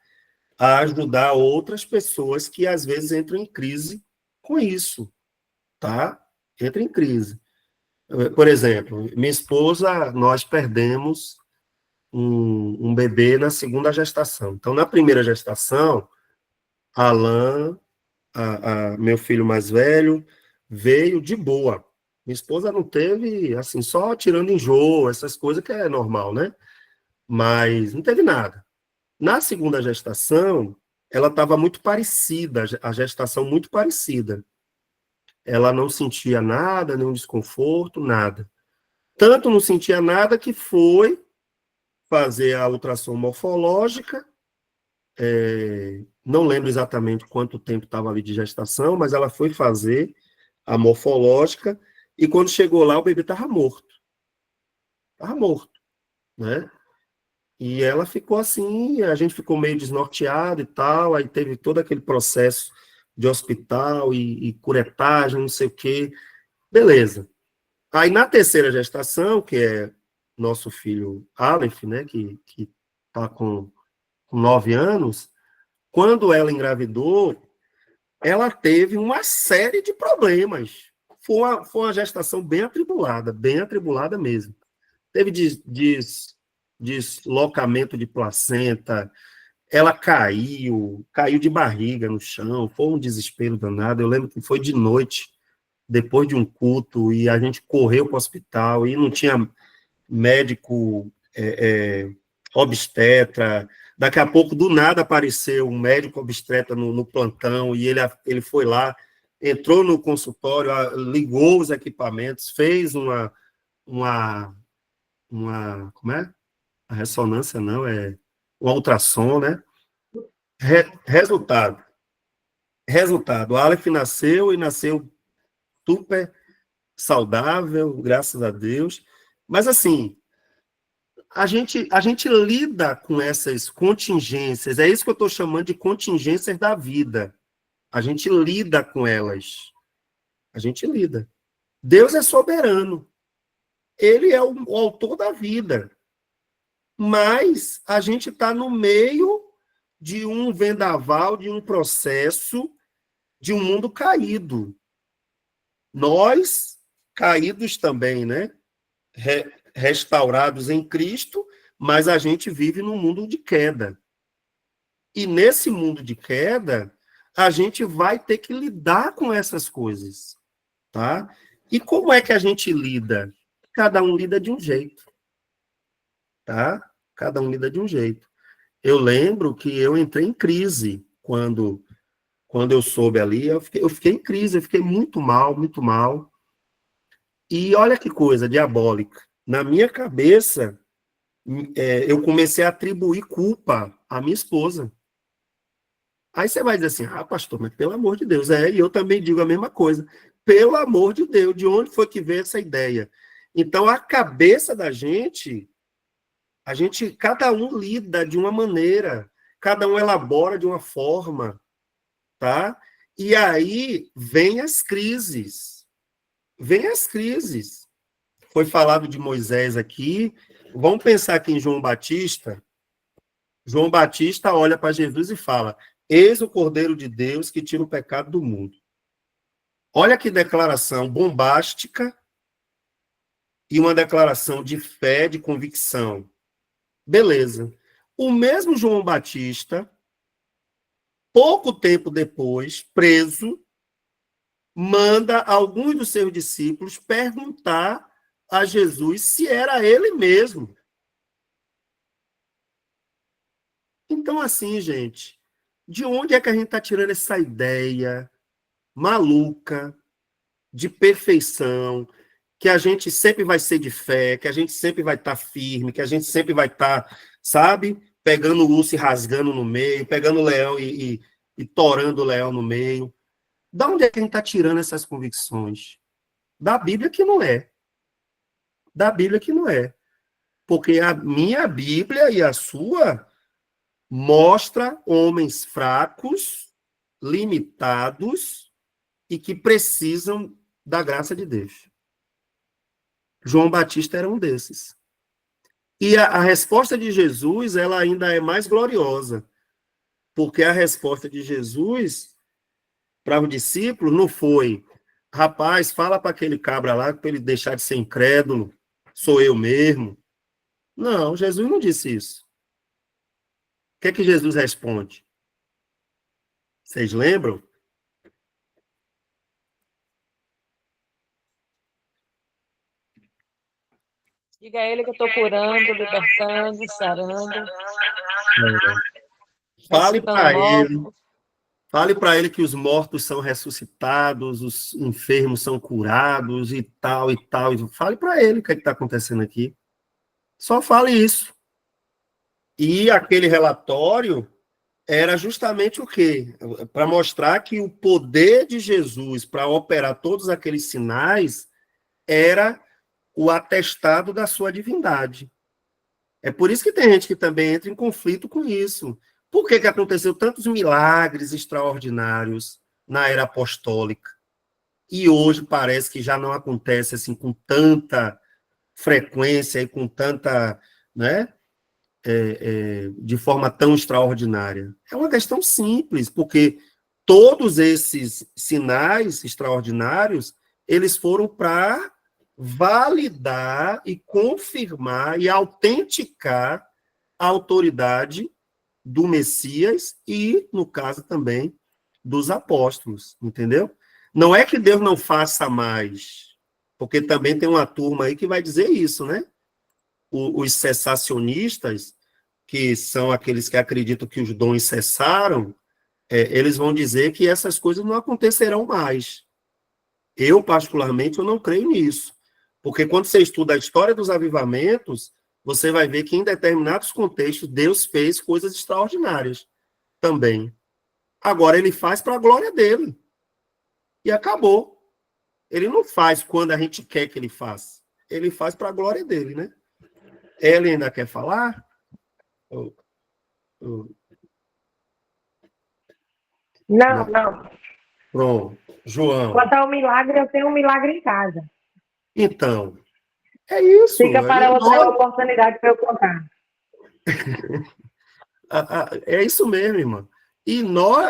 a ajudar outras pessoas que, às vezes, entram em crise com isso, tá? Entra em crise. Por exemplo, minha esposa, nós perdemos um bebê na segunda gestação. Então, na primeira gestação, Alan, meu filho mais velho, veio de boa. Minha esposa não teve, assim, só tirando enjoo, essas coisas que é normal, né? Mas não teve nada. Na segunda gestação, ela estava muito parecida, a gestação muito parecida. Ela não sentia nada, nenhum desconforto, nada. Tanto não sentia nada que foi fazer a ultrassom morfológica, não lembro exatamente quanto tempo estava ali de gestação, mas ela foi fazer a morfológica, e quando chegou lá, o bebê estava morto. Estava morto, né? E ela ficou assim, a gente ficou meio desnorteado e tal, aí teve todo aquele processo de hospital e curetagem, não sei o quê. Beleza. Aí, na terceira gestação, que é nosso filho Aleph, né, que está com 9 anos, quando ela engravidou, ela teve uma série de problemas. Foi uma gestação bem atribulada mesmo. Teve deslocamento de placenta, ela caiu de barriga no chão, foi um desespero danado. Eu lembro que foi de noite, depois de um culto, e a gente correu para o hospital, e não tinha médico obstetra. Daqui a pouco, do nada, apareceu um médico obstetra no plantão, e ele foi lá, entrou no consultório, ligou os equipamentos, fez como é? A ressonância, não, um ultrassom, né? Resultado, o Aleph nasceu, e nasceu super saudável, graças a Deus. Mas, assim, a gente lida com essas contingências, é isso que eu estou chamando de contingências da vida. A gente lida com elas. A gente lida. Deus é soberano. Ele é o autor da vida. Mas a gente está no meio de um vendaval, de um processo, de um mundo caído. Nós, caídos também, né? Restaurados em Cristo, mas a gente vive num mundo de queda. E nesse mundo de queda, a gente vai ter que lidar com essas coisas, tá? E como é que a gente lida? Cada um lida de um jeito, tá? Cada um lida de um jeito. Eu lembro que eu entrei em crise quando eu soube ali, eu fiquei em crise, eu fiquei muito mal, muito mal. E olha que coisa diabólica. Na minha cabeça, eu comecei a atribuir culpa à minha esposa. Aí você vai dizer assim, pastor, mas pelo amor de Deus. E eu também digo a mesma coisa. Pelo amor de Deus, de onde foi que veio essa ideia? Então, a cabeça da gente, cada um lida de uma maneira, cada um elabora de uma forma, tá? E aí vem as crises. Vem as crises. Foi falado de Moisés aqui. Vamos pensar aqui em João Batista. João Batista olha para Jesus e fala: eis o Cordeiro de Deus que tira o pecado do mundo. Olha que declaração bombástica e uma declaração de fé, de convicção. Beleza. O mesmo João Batista, pouco tempo depois, preso, manda alguns dos seus discípulos perguntar a Jesus se era ele mesmo. Então, assim, gente, de onde é que a gente está tirando essa ideia maluca de perfeição, que a gente sempre vai ser de fé, que a gente sempre vai estar firme, que a gente sempre vai estar, sabe, pegando o urso e rasgando no meio, pegando o leão e torando o leão no meio? Da onde é que a gente está tirando essas convicções? Da Bíblia que não é. Da Bíblia que não é. Porque a minha Bíblia e a sua mostra homens fracos, limitados e que precisam da graça de Deus. João Batista era um desses. E a resposta de Jesus, ela ainda é mais gloriosa, porque a resposta de Jesus para o discípulo não foi: rapaz, fala para aquele cabra lá para ele deixar de ser incrédulo, sou eu mesmo. Não, Jesus não disse isso. O que é que Jesus responde? Vocês lembram? Diga a ele que eu estou curando, libertando, sarando. Fale para ele. Fale para ele que os mortos são ressuscitados, os enfermos são curados e tal, e tal. Fale para ele o que está acontecendo aqui. Só fale isso. E aquele relatório era justamente o quê? Para mostrar que o poder de Jesus para operar todos aqueles sinais era o atestado da sua divindade. É por isso que tem gente que também entra em conflito com isso. Por que aconteceu tantos milagres extraordinários na era apostólica? E hoje parece que já não acontece assim com tanta frequência e com tanta, né, de forma tão extraordinária. É uma questão simples, porque todos esses sinais extraordinários, eles foram para validar e confirmar e autenticar a autoridade do Messias e, no caso também, dos apóstolos, entendeu? Não é que Deus não faça mais, porque também tem uma turma aí que vai dizer isso, né? Os cessacionistas, que são aqueles que acreditam que os dons cessaram, eles vão dizer que essas coisas não acontecerão mais. Eu, particularmente, eu não creio nisso. Porque quando você estuda a história dos avivamentos, você vai ver que em determinados contextos Deus fez coisas extraordinárias também. Agora, ele faz para a glória dele. E acabou. Ele não faz quando a gente quer que ele faça. Ele faz para a glória dele, né? Ela ainda quer falar? Não. Pronto. João. Quanto ao milagre, eu tenho um milagre em casa. Então, é isso. Fica para outra oportunidade para eu contar. É isso mesmo, irmã. E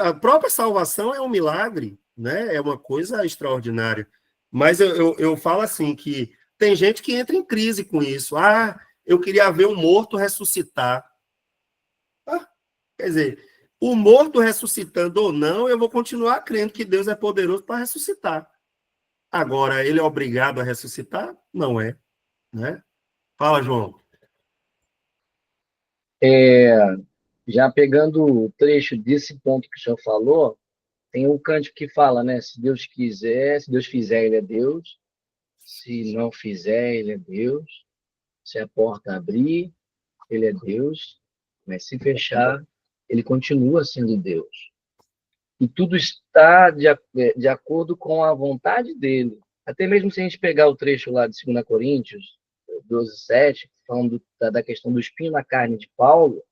a própria salvação é um milagre, né? É uma coisa extraordinária. Mas eu falo assim, que tem gente que entra em crise com isso. Eu queria ver um morto ressuscitar. Quer dizer, o morto ressuscitando ou não, eu vou continuar crendo que Deus é poderoso para ressuscitar. Agora, ele é obrigado a ressuscitar? Não é, né? Fala, João. Já pegando o trecho desse ponto que o senhor falou, tem um cântico que fala, né? Se Deus quiser, se Deus fizer, ele é Deus. Se não fizer, ele é Deus. Se a porta abrir, ele é Deus. Mas se fechar, ele continua sendo Deus. E tudo está de acordo com a vontade dele. Até mesmo se a gente pegar o trecho lá de 2 Coríntios 12:7, falando da questão do espinho na carne de Paulo,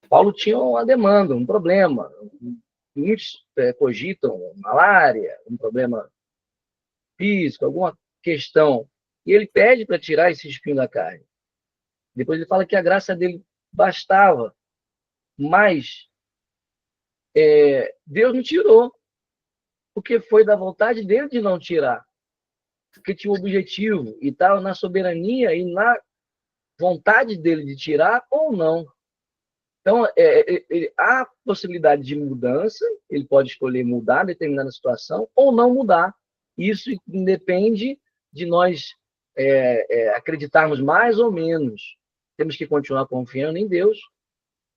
Paulo tinha uma demanda, um problema. Muitos cogitam malária, um problema físico, alguma questão. E ele pede para tirar esse espinho da carne. Depois ele fala que a graça dele bastava. Mas Deus não tirou, porque foi da vontade dele de não tirar. Porque tinha um objetivo, e estava na soberania e na vontade dele de tirar ou não. Então, há possibilidade de mudança, ele pode escolher mudar determinada situação ou não mudar. Isso independe de nós acreditarmos mais ou menos. Temos que continuar confiando em Deus,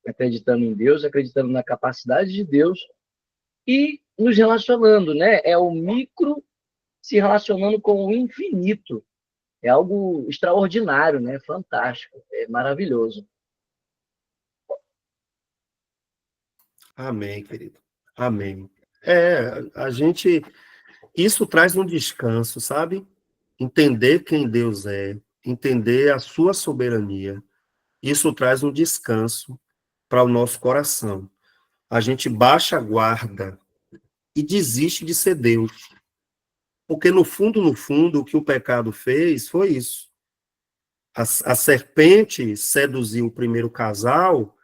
acreditando na capacidade de Deus e nos relacionando, né? É o micro se relacionando com o infinito. É algo extraordinário, né? Fantástico, é maravilhoso. Amém, querido. Amém. A gente... Isso traz um descanso, sabe? Entender quem Deus é, entender a sua soberania. Isso traz um descanso para o nosso coração. A gente baixa a guarda e desiste de ser Deus. Porque no fundo, o que o pecado fez foi isso. A serpente seduziu o primeiro casal,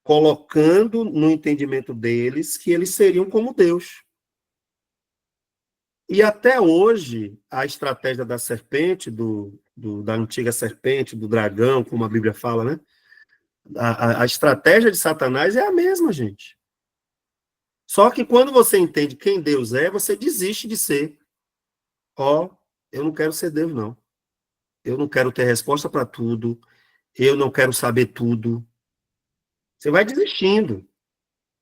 colocando no entendimento deles que eles seriam como Deus. E até hoje, a estratégia da serpente, da antiga serpente, do dragão, como a Bíblia fala, né? A estratégia de Satanás é a mesma, gente. Só que quando você entende quem Deus é, você desiste de ser. Eu não quero ser Deus, não. Eu não quero ter resposta para tudo. Eu não quero saber tudo. Você vai desistindo.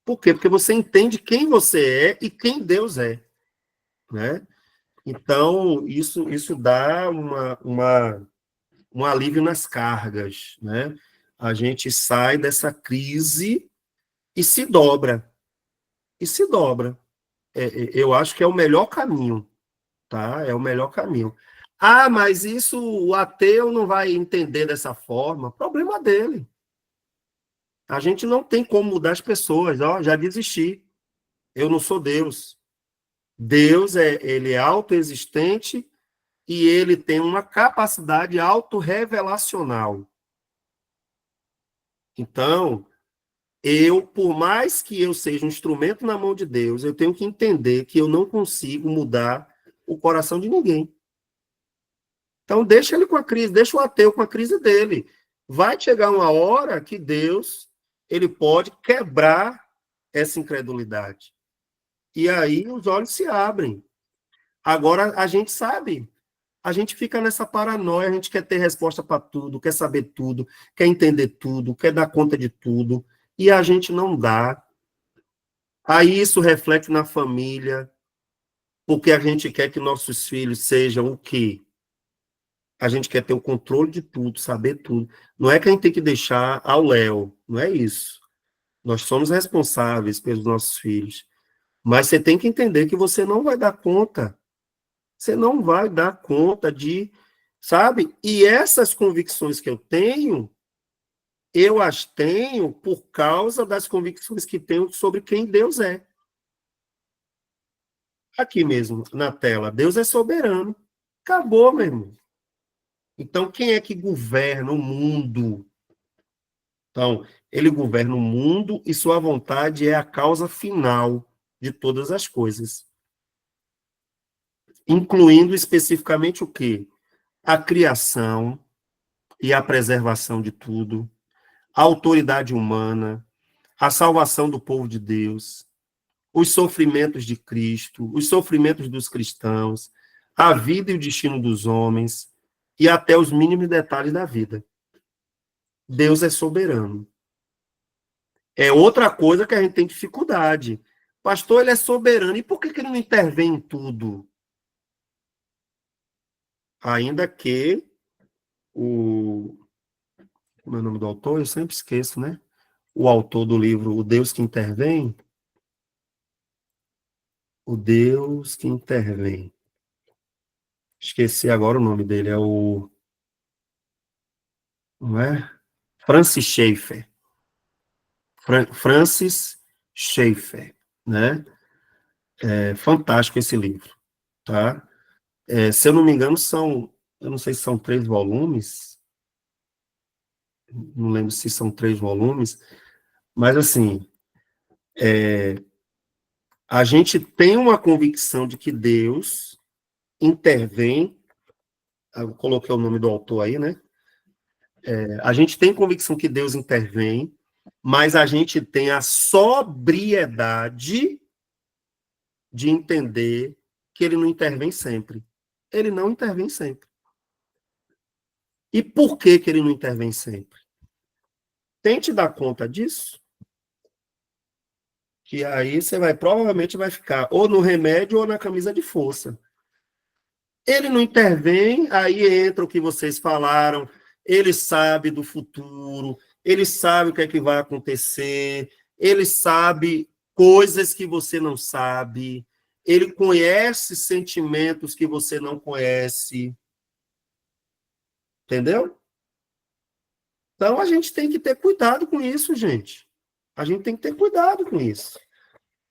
Por quê? Porque você entende quem você é e quem Deus é, né? Então, isso dá um alívio nas cargas, né? A gente sai dessa crise e se dobra. E se dobra. Eu acho que é o melhor caminho, tá? É o melhor caminho. Ah, mas isso o ateu não vai entender dessa forma. Problema dele. A gente não tem como mudar as pessoas. Já desisti. Eu não sou Deus. Deus ele é autoexistente e ele tem uma capacidade autorrevelacional. Então, por mais que eu seja um instrumento na mão de Deus, eu tenho que entender que eu não consigo mudar o coração de ninguém. Então, deixa ele com a crise, deixa o ateu com a crise dele. Vai chegar uma hora que Deus, ele pode quebrar essa incredulidade. E aí os olhos se abrem. Agora, a gente sabe, a gente fica nessa paranoia, a gente quer ter resposta para tudo, quer saber tudo, quer entender tudo, quer dar conta de tudo, e a gente não dá. Aí isso reflete na família, porque a gente quer que nossos filhos sejam o quê? A gente quer ter o controle de tudo, saber tudo. Não é que a gente tem que deixar ao léu, não é isso. Nós somos responsáveis pelos nossos filhos. Mas você tem que entender que você não vai dar conta. Você não vai dar conta de, sabe? E essas convicções que eu as tenho por causa das convicções que tenho sobre quem Deus é. Aqui mesmo, na tela, Deus é soberano. Acabou, meu irmão. Então, quem é que governa o mundo? Então, ele governa o mundo e sua vontade é a causa final de todas as coisas. Incluindo especificamente o quê? A criação e a preservação de tudo, a autoridade humana, a salvação do povo de Deus, os sofrimentos de Cristo, os sofrimentos dos cristãos, a vida e o destino dos homens, e até os mínimos detalhes da vida. Deus é soberano. É outra coisa que a gente tem dificuldade. Pastor, ele é soberano, e por que ele não intervém em tudo? Ainda que como é o nome do autor? Eu sempre esqueço, né? O autor do livro O Deus que Intervém. O Deus que Intervém. Esqueci agora o nome dele, não é? Francis Schaeffer. Francis Schaeffer, né? É fantástico esse livro, tá? Se eu não me engano, eu não sei se são 3 volumes, não lembro se são 3 volumes, mas assim, a gente tem uma convicção de que Deus intervém, eu coloquei o nome do autor aí, né? A gente tem convicção que Deus intervém, mas a gente tem a sobriedade de entender que ele não intervém sempre. Ele não intervém sempre. E por que ele não intervém sempre? Tente dar conta disso, que aí você provavelmente vai ficar ou no remédio ou na camisa de força. Ele não intervém, aí entra o que vocês falaram, ele sabe do futuro, ele sabe o que é que vai acontecer, ele sabe coisas que você não sabe, ele conhece sentimentos que você não conhece. Entendeu? Então a gente tem que ter cuidado com isso, gente. A gente tem que ter cuidado com isso.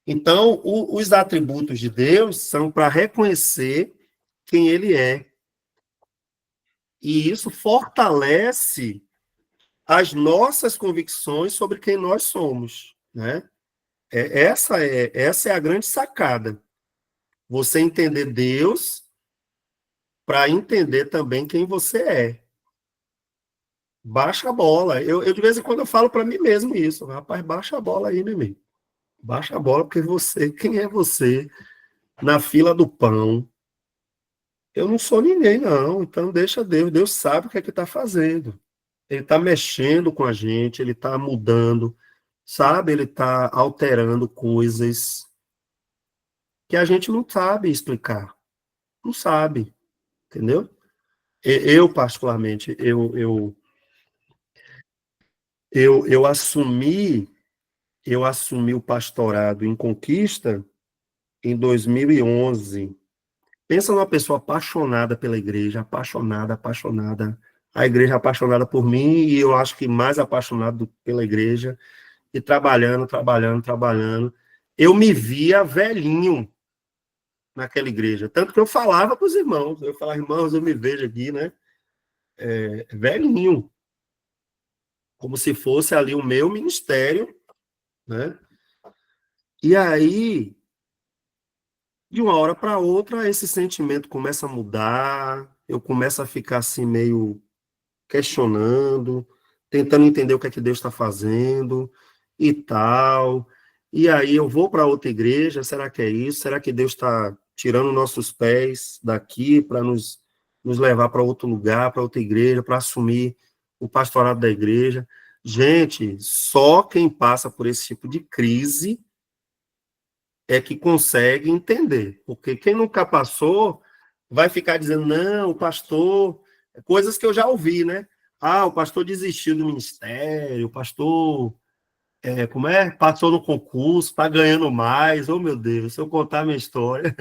Então, os atributos de Deus são para reconhecer quem ele é. E isso fortalece as nossas convicções sobre quem nós somos, né? Essa é a grande sacada. Você entender Deus para entender também quem você é. Baixa a bola. Eu de vez em quando eu falo para mim mesmo isso. Rapaz, baixa a bola aí, meu amigo. Baixa a bola, porque quem é você na fila do pão? Eu não sou ninguém, não. Então deixa Deus. Deus sabe o que é que está fazendo. Ele está mexendo com a gente, ele está mudando, sabe? Ele está alterando coisas que a gente não sabe explicar. Não sabe, entendeu? Eu particularmente, eu assumi o pastorado em Conquista em 2011. Pensa numa pessoa apaixonada pela igreja, apaixonada. A igreja apaixonada por mim e eu acho que mais apaixonado pela igreja. E trabalhando. Eu me via velhinho naquela igreja. Tanto que eu falava para os irmãos. Eu falava, irmãos, eu me vejo aqui, né? Velhinho. Como se fosse ali o meu ministério, né? E aí, de uma hora para outra, esse sentimento começa a mudar, eu começo a ficar assim meio questionando, tentando entender o que é que Deus está fazendo e tal. E aí eu vou para outra igreja, será que é isso? Será que Deus está tirando nossos pés daqui para nos levar para outro lugar, para outra igreja, para assumir o pastorado da igreja? Gente, só quem passa por esse tipo de crise é que consegue entender, porque quem nunca passou vai ficar dizendo, não, o pastor, coisas que eu já ouvi, né? Ah, o pastor desistiu do ministério, o pastor, passou no concurso, está ganhando mais, oh meu Deus, se eu contar a minha história,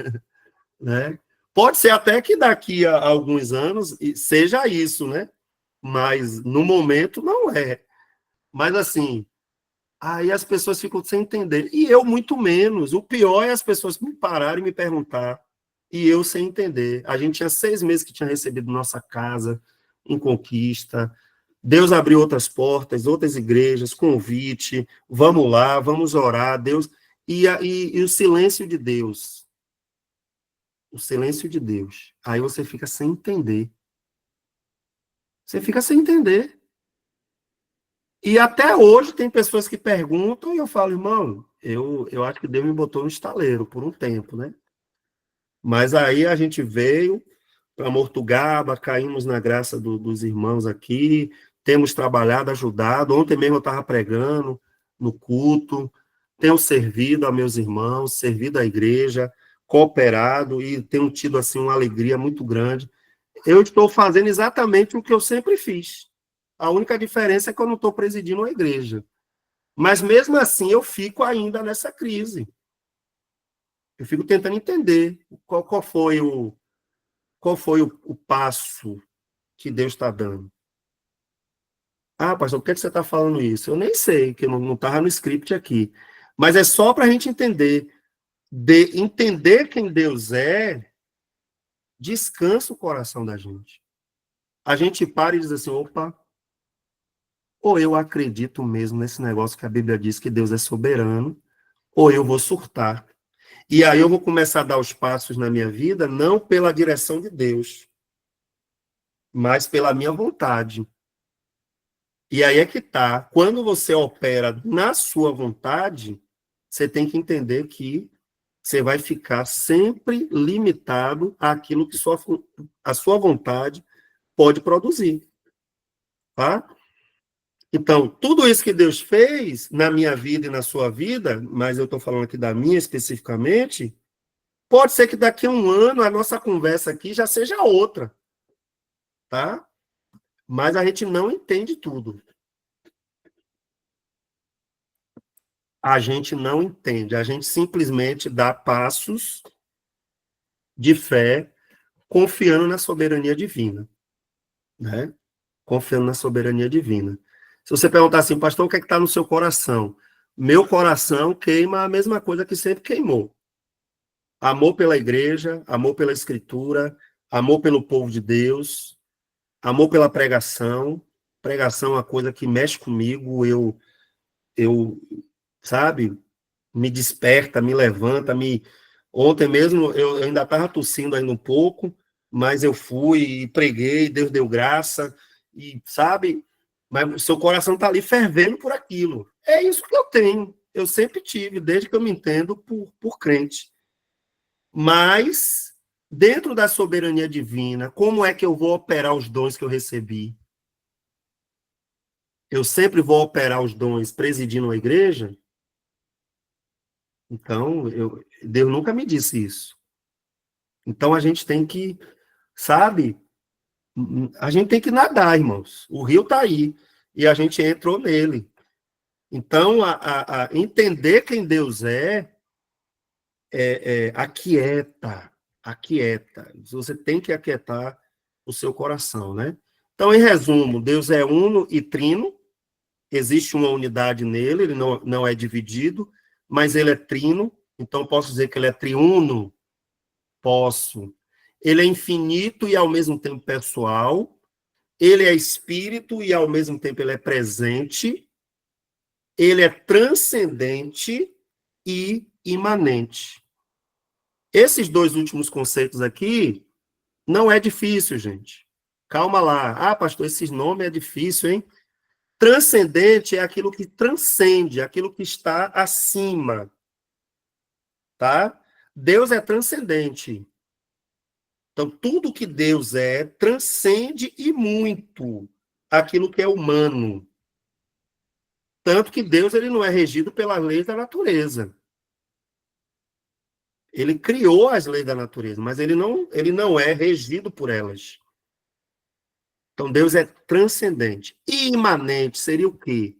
né? Pode ser até que daqui a alguns anos seja isso, né? Mas no momento não é. Mas assim, aí as pessoas ficam sem entender. E eu, muito menos. O pior é as pessoas me pararem e me perguntar. E eu sem entender. A gente tinha 6 meses que tinha recebido nossa casa em Conquista. Deus abriu outras portas, outras igrejas, convite. Vamos lá, vamos orar. Deus. E o silêncio de Deus. O silêncio de Deus. Aí você fica sem entender. Você fica sem entender. E até hoje tem pessoas que perguntam e eu falo, irmão, eu acho que Deus me botou no estaleiro por um tempo, né? Mas aí a gente veio para Mortugaba, caímos na graça dos irmãos aqui, temos trabalhado, ajudado. Ontem mesmo eu estava pregando no culto, tenho servido a meus irmãos, servido à igreja, cooperado e tenho tido assim uma alegria muito grande. Eu estou fazendo exatamente o que eu sempre fiz. A única diferença é que eu não estou presidindo a igreja. Mas mesmo assim eu fico ainda nessa crise. Eu fico tentando entender qual foi o passo que Deus está dando. Ah, pastor, por que você está falando isso? Eu nem sei, que não estava no script aqui. Mas é só para a gente entender. Entender quem Deus é, descansa o coração da gente. A gente para e diz assim, opa, ou eu acredito mesmo nesse negócio que a Bíblia diz que Deus é soberano, ou eu vou surtar. E aí eu vou começar a dar os passos na minha vida, não pela direção de Deus, mas pela minha vontade. E aí é que tá. Quando você opera na sua vontade, você tem que entender que você vai ficar sempre limitado àquilo que a sua vontade pode produzir. Tá? Então, tudo isso que Deus fez na minha vida e na sua vida, mas eu estou falando aqui da minha especificamente, pode ser que daqui a um ano a nossa conversa aqui já seja outra. Tá? Mas a gente não entende tudo. A gente não entende, a gente simplesmente dá passos de fé confiando na soberania divina, né? Confiando na soberania divina. Se você perguntar assim, pastor, o que é que está no seu coração? Meu coração queima a mesma coisa que sempre queimou. Amor pela igreja, amor pela escritura, amor pelo povo de Deus, amor pela pregação. Pregação é uma coisa que mexe comigo, eu sabe, me desperta, me levanta, me... Ontem mesmo eu ainda estava tossindo ainda um pouco, mas eu fui e preguei, Deus deu graça, e sabe, mas o seu coração está ali fervendo por aquilo. É isso que eu tenho, eu sempre tive, desde que eu me entendo por crente. Mas, dentro da soberania divina, como é que eu vou operar os dons que eu recebi? Eu sempre vou operar os dons presidindo a igreja? Então, Deus nunca me disse isso. Então, a gente tem que, sabe, a gente tem que nadar, irmãos. O rio está aí, e a gente entrou nele. Então, a entender quem Deus aquieta. Você tem que aquietar o seu coração, né? Então, em resumo, Deus é uno e trino, existe uma unidade nele, ele não é dividido, mas ele é trino, então posso dizer que ele é triuno? Posso. Ele é infinito e ao mesmo tempo pessoal, ele é espírito e ao mesmo tempo ele é presente, ele é transcendente e imanente. Esses dois últimos conceitos aqui não é difícil, gente. Calma lá. Ah, pastor, esses nomes é difícil, hein? Transcendente é aquilo que transcende, aquilo que está acima, tá? Deus é transcendente. Então, tudo que Deus é transcende e muito aquilo que é humano. Tanto que Deus ele não é regido pelas leis da natureza. Ele criou as leis da natureza, mas ele não é regido por elas. Então, Deus é transcendente. E imanente seria o quê?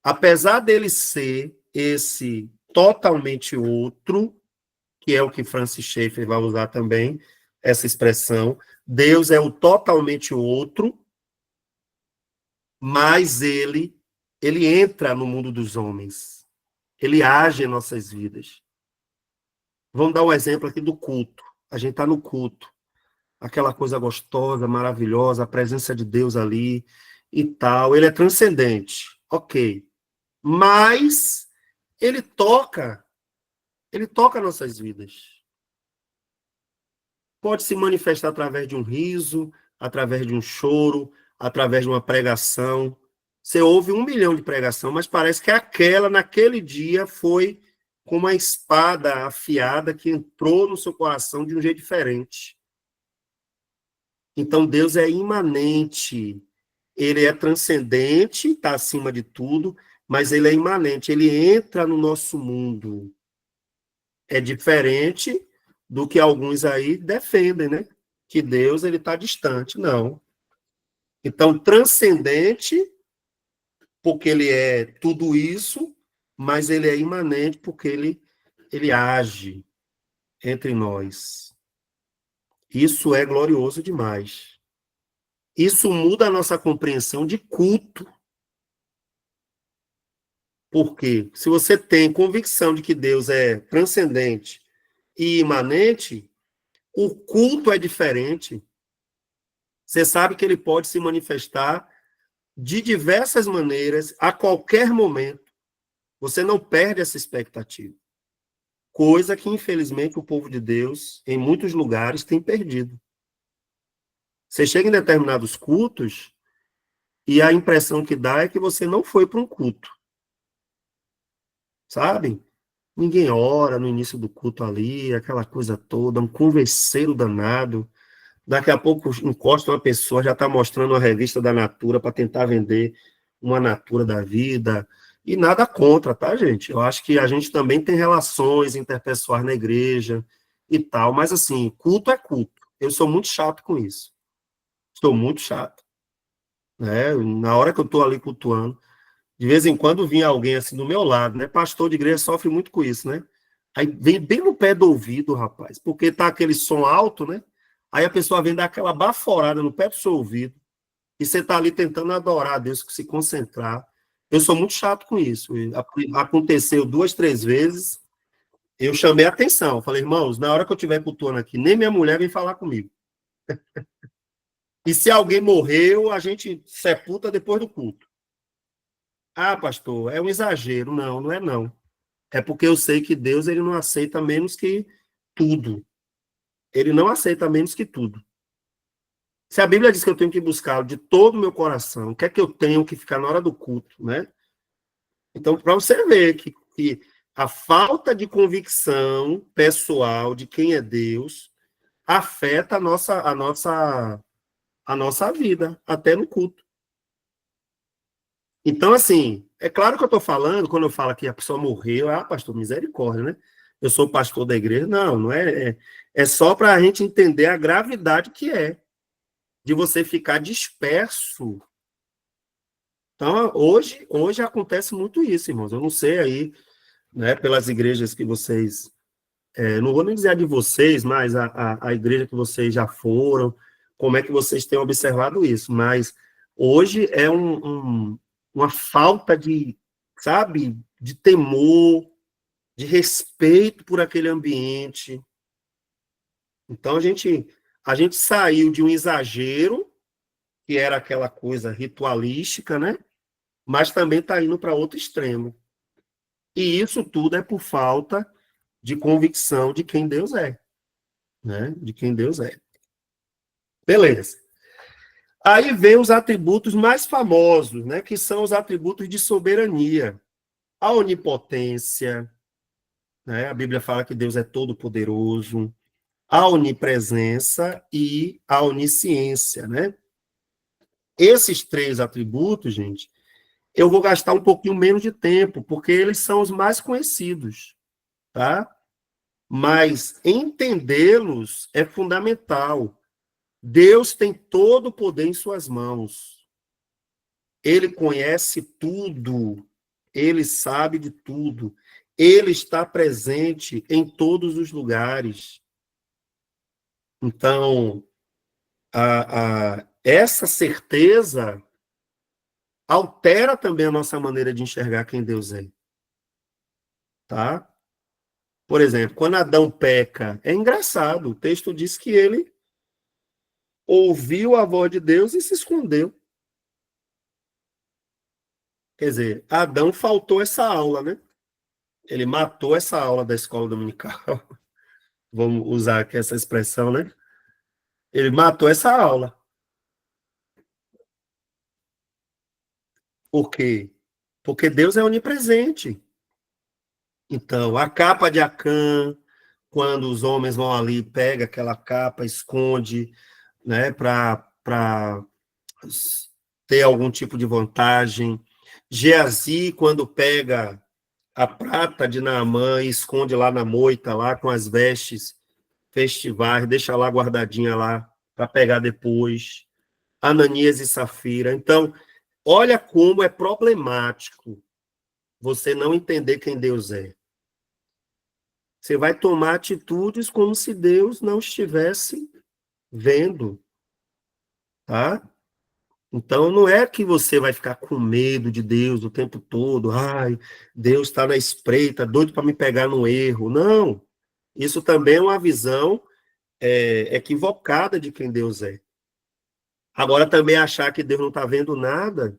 Apesar dele ser esse totalmente outro, que é o que Francis Schaeffer vai usar também, essa expressão, Deus é o totalmente outro, mas ele entra no mundo dos homens. Ele age em nossas vidas. Vamos dar um exemplo aqui do culto. A gente está no culto. Aquela coisa gostosa, maravilhosa, a presença de Deus ali e tal. Ele é transcendente. Ok. Mas ele toca nossas vidas. Pode se manifestar através de um riso, através de um choro, através de uma pregação, Você ouve 1 milhão de pregação, mas parece que aquela, naquele dia, foi como uma espada afiada que entrou no seu coração de um jeito diferente. Então, Deus é imanente, ele é transcendente, está acima de tudo, mas ele é imanente, ele entra no nosso mundo. É diferente do que alguns aí defendem, né? Que Deus ele está distante. Não. Então, transcendente, porque ele é tudo isso, mas ele é imanente porque ele age entre nós. Isso é glorioso demais. Isso muda a nossa compreensão de culto. Porque se você tem convicção de que Deus é transcendente e imanente, o culto é diferente. Você sabe que ele pode se manifestar de diversas maneiras, a qualquer momento. Você não perde essa expectativa. Coisa que, infelizmente, o povo de Deus, em muitos lugares, tem perdido. Você chega em determinados cultos e a impressão que dá é que você não foi para um culto. Sabe? Ninguém ora no início do culto ali, aquela coisa toda, um converseiro danado. Daqui a pouco encosta uma pessoa, já está mostrando uma revista da Natura para tentar vender uma Natura da vida. E nada contra, tá, gente? Eu acho que a gente também tem relações interpessoais na igreja e tal, mas assim, culto é culto. Eu sou muito chato com isso. Sou muito chato. Né? Na hora que eu estou ali cultuando, de vez em quando vinha alguém assim do meu lado, né? Pastor de igreja sofre muito com isso, né? Aí vem bem no pé do ouvido, rapaz, porque tá aquele som alto, né? Aí a pessoa vem dar aquela baforada no pé do seu ouvido e você tá ali tentando adorar a Deus, se concentrar. Eu sou muito chato com isso. Aconteceu 2, 3 vezes, eu chamei a atenção. Falei, irmãos, na hora que eu estiver cultuando aqui, nem minha mulher vem falar comigo. E se alguém morreu, a gente sepulta depois do culto. Ah, pastor, é um exagero. Não, não é não. É porque eu sei que Deus ele não aceita menos que tudo. Ele não aceita menos que tudo. Se a Bíblia diz que eu tenho que buscá-lo de todo o meu coração, o que é que eu tenho que ficar na hora do culto, né? Então, para você ver que a falta de convicção pessoal de quem é Deus afeta a nossa vida, até no culto. Então, assim, é claro que eu estou falando, quando eu falo que a pessoa morreu, pastor, misericórdia, né? Eu sou pastor da igreja. Não, não é. É só para a gente entender a gravidade que é de você ficar disperso. Então, hoje acontece muito isso, irmãos. Eu não sei aí, né, pelas igrejas que vocês. Não vou nem dizer a de vocês, mas a igreja que vocês já foram, como é que vocês têm observado isso. Mas hoje é uma falta de, sabe, de temor, de respeito por aquele ambiente. Então, a gente saiu de um exagero, que era aquela coisa ritualística, né? Mas também está indo para outro extremo. E isso tudo é por falta de convicção de quem Deus é, né? De quem Deus é. Beleza. Aí vem os atributos mais famosos, né? Que são os atributos de soberania. A onipotência, né? A Bíblia fala que Deus é todo-poderoso. A onipresença e a onisciência, né? Esses 3 atributos, gente, eu vou gastar um pouquinho menos de tempo, porque eles são os mais conhecidos, tá? Mas entendê-los é fundamental. Deus tem todo o poder em suas mãos. Ele conhece tudo. Ele sabe de tudo. Ele está presente em todos os lugares. Então, essa certeza altera também a nossa maneira de enxergar quem Deus é. Tá? Por exemplo, quando Adão peca, é engraçado. O texto diz que ele ouviu a voz de Deus e se escondeu. Quer dizer, Adão faltou essa aula, né? Ele matou essa aula da escola dominical. Vamos usar aqui essa expressão, né? Ele matou essa aula. Por quê? Porque Deus é onipresente. Então, a capa de Acã, quando os homens vão ali, pega aquela capa, esconde, né, para ter algum tipo de vantagem. Geazi, quando pega a prata de Naamã e esconde lá na moita, lá com as vestes festivais, deixa lá guardadinha lá para pegar depois. Ananias e Safira. Então, olha como é problemático você não entender quem Deus é. Você vai tomar atitudes como se Deus não estivesse vendo, tá? Então, não é que você vai ficar com medo de Deus o tempo todo. Ai, Deus está na espreita, doido para me pegar no erro. Não. Isso também é uma visão equivocada de quem Deus é. Agora, também achar que Deus não está vendo nada,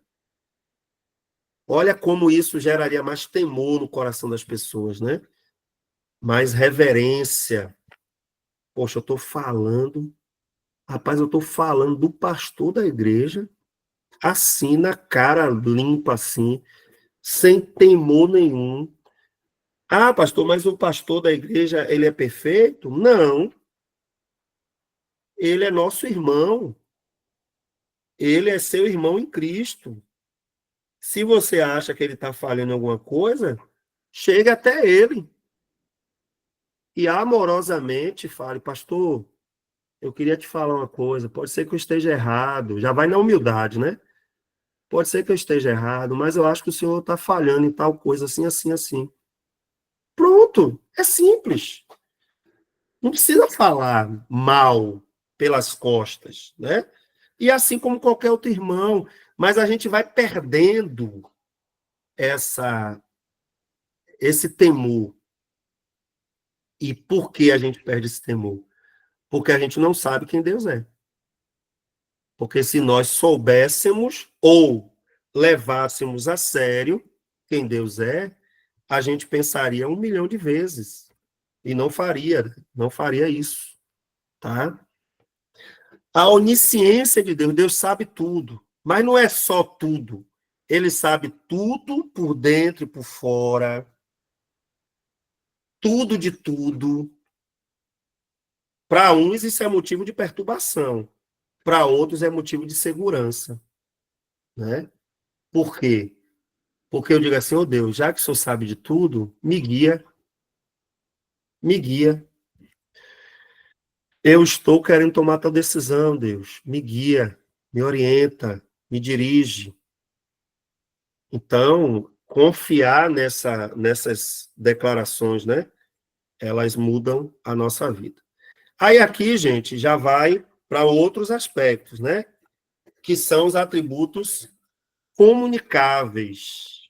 olha como isso geraria mais temor no coração das pessoas, né? Mais reverência. Poxa, eu estou falando, rapaz, eu estou falando do pastor da igreja, assim, na cara limpa, assim, sem temor nenhum. Ah, pastor, mas o pastor da igreja, ele é perfeito? Não. Ele é nosso irmão. Ele é seu irmão em Cristo. Se você acha que ele está falhando em alguma coisa, chega até ele e amorosamente fale, pastor, eu queria te falar uma coisa, pode ser que eu esteja errado, já vai na humildade, né? Pode ser que eu esteja errado, mas eu acho que o senhor está falhando em tal coisa, assim, assim, assim. Pronto, é simples. Não precisa falar mal pelas costas, né? E assim como qualquer outro irmão, mas a gente vai perdendo esse temor. E por que a gente perde esse temor? Porque a gente não sabe quem Deus é. Porque se nós soubéssemos ou levássemos a sério quem Deus é, a gente pensaria 1 milhão de vezes e não faria isso, tá? A onisciência de Deus, Deus sabe tudo, mas não é só tudo. Ele sabe tudo por dentro e por fora, tudo de tudo. Para uns isso é motivo de perturbação, para outros é motivo de segurança, né? Por quê? Porque eu digo assim, ô Deus, já que o Senhor sabe de tudo, me guia, me guia. Eu estou querendo tomar tal decisão, Deus, me guia, me orienta, me dirige. Então, confiar nessas declarações, né? Elas mudam a nossa vida. Aí aqui, gente, já vai para outros aspectos, né? Que são os atributos comunicáveis,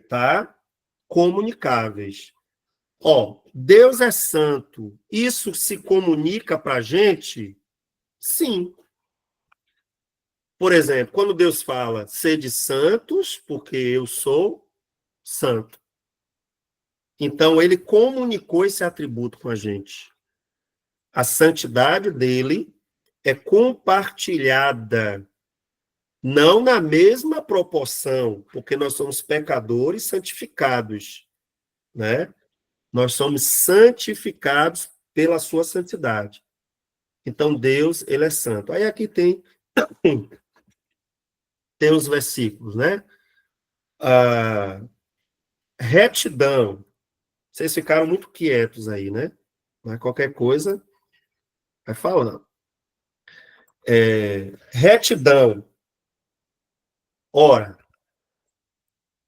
tá? Comunicáveis. Ó, Deus é santo. Isso se comunica para a gente? Sim. Por exemplo, quando Deus fala, sede santos, porque eu sou santo. Então, ele comunicou esse atributo com a gente. A santidade dele é compartilhada, não na mesma proporção, porque nós somos pecadores santificados, né? Nós somos santificados pela sua santidade. Então, Deus, ele é santo. Aí aqui tem os versículos, né? Retidão. Vocês ficaram muito quietos aí, né? Mas qualquer coisa, vai falando. Retidão. Ora,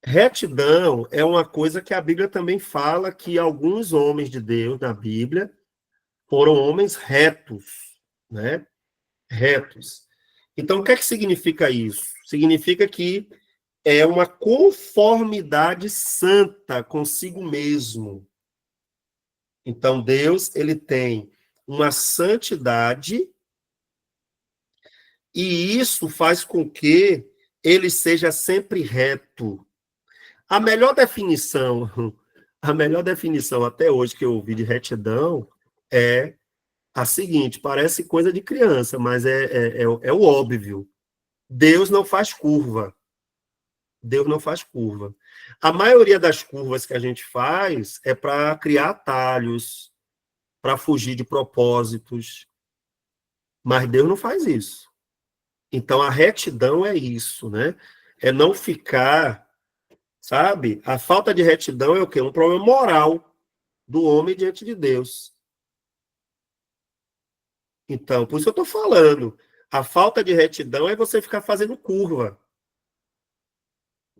retidão é uma coisa que a Bíblia também fala que alguns homens de Deus na Bíblia foram homens retos, né? Retos. Então, o que é que significa isso? Significa que é uma conformidade santa consigo mesmo. Então, Deus, ele tem uma santidade e isso faz com que ele seja sempre reto. A melhor definição até hoje que eu ouvi de retidão é a seguinte, parece coisa de criança, mas é o óbvio. Deus não faz curva. Deus não faz curva. A maioria das curvas que a gente faz é para criar atalhos, para fugir de propósitos, mas Deus não faz isso. Então, a retidão é isso, né? É não ficar, sabe? A falta de retidão é o quê? Um problema moral do homem diante de Deus. Então, por isso eu estou falando. A falta de retidão é você ficar fazendo curva.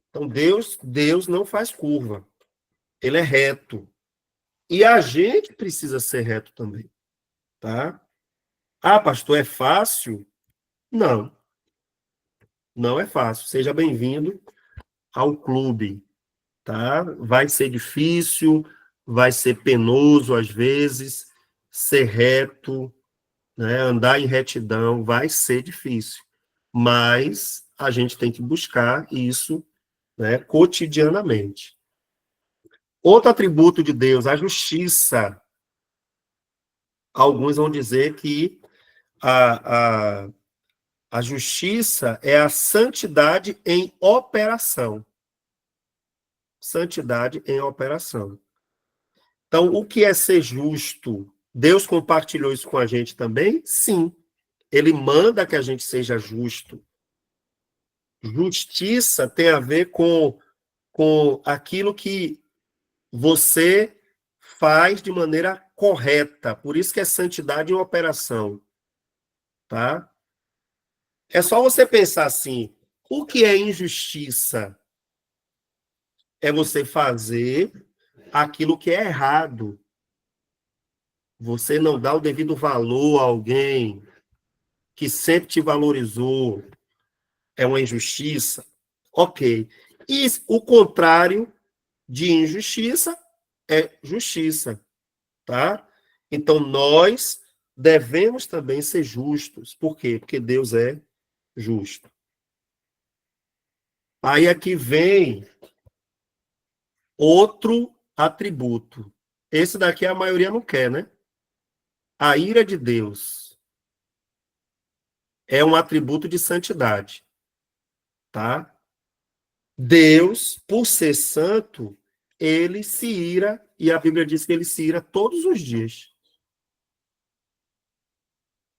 Então, Deus não faz curva. Ele é reto. E a gente precisa ser reto também, tá? Ah, pastor, é fácil? Não, não é fácil. Seja bem-vindo ao clube, tá? Vai ser difícil, vai ser penoso às vezes, ser reto, né? Andar em retidão vai ser difícil, mas a gente tem que buscar isso, né, cotidianamente. Outro atributo de Deus, a justiça. Alguns vão dizer que a justiça é a santidade em operação. Santidade em operação. Então, o que é ser justo? Deus compartilhou isso com a gente também? Sim. Ele manda que a gente seja justo. Justiça tem a ver com aquilo que você faz de maneira correta. Por isso que é santidade em operação. Tá? É só você pensar assim, o que é injustiça? É você fazer aquilo que é errado. Você não dá o devido valor a alguém que sempre te valorizou. É uma injustiça? Ok. E o contrário de injustiça é justiça, tá? Então, nós devemos também ser justos. Por quê? Porque Deus é justo. Aí aqui vem outro atributo. Esse daqui a maioria não quer, né? A ira de Deus é um atributo de santidade, tá? Deus, por ser santo, ele se ira, e a Bíblia diz que ele se ira todos os dias.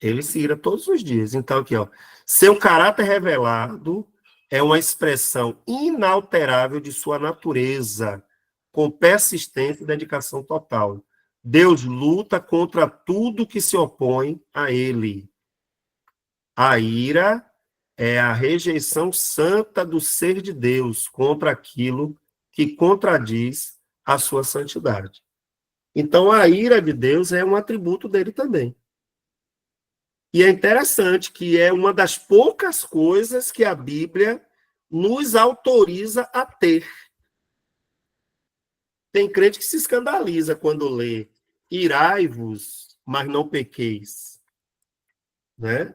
Ele se ira todos os dias. Então, aqui, ó, seu caráter revelado é uma expressão inalterável de sua natureza, com persistência e dedicação total. Deus luta contra tudo que se opõe a ele. A ira é a rejeição santa do ser de Deus contra aquilo que contradiz a sua santidade. Então, a ira de Deus é um atributo dele também. E é interessante que é uma das poucas coisas que a Bíblia nos autoriza a ter. Tem crente que se escandaliza quando lê irai-vos, mas não pequeis. Né?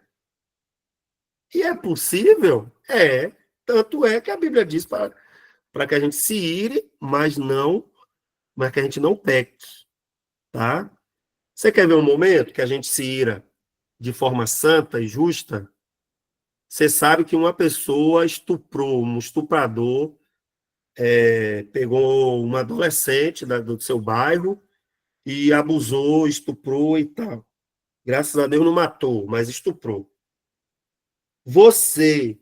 E é possível? É. Tanto é que a Bíblia diz para que a gente se ire, mas que a gente não peque. Tá? Você quer ver um momento que a gente se ira de forma santa e justa? Você sabe que uma pessoa estuprou, um estuprador, pegou uma adolescente do seu bairro e abusou, estuprou e tal. Graças a Deus não matou, mas estuprou. Você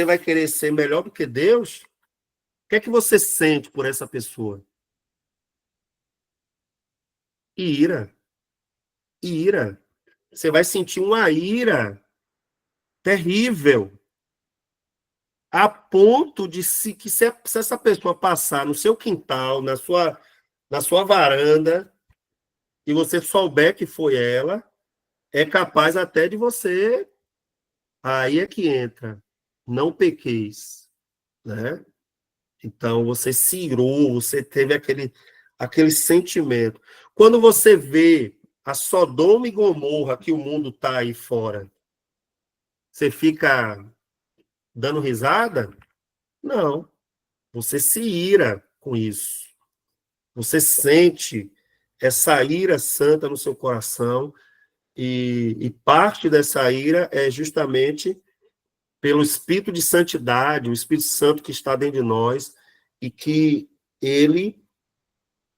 vai querer ser melhor do que Deus? O que é que você sente por essa pessoa? Ira. Ira. Você vai sentir uma ira terrível, a ponto de que se essa pessoa passar no seu quintal, na sua varanda, e você souber que foi ela, é capaz até de você. Aí é que entra. Não pequeis, né? Então, você se irou, você teve aquele sentimento. Quando você vê a Sodoma e Gomorra que o mundo está aí fora, você fica dando risada? Não. Você se ira com isso. Você sente essa ira santa no seu coração e parte dessa ira é justamente pelo Espírito de santidade, o Espírito Santo que está dentro de nós, e que ele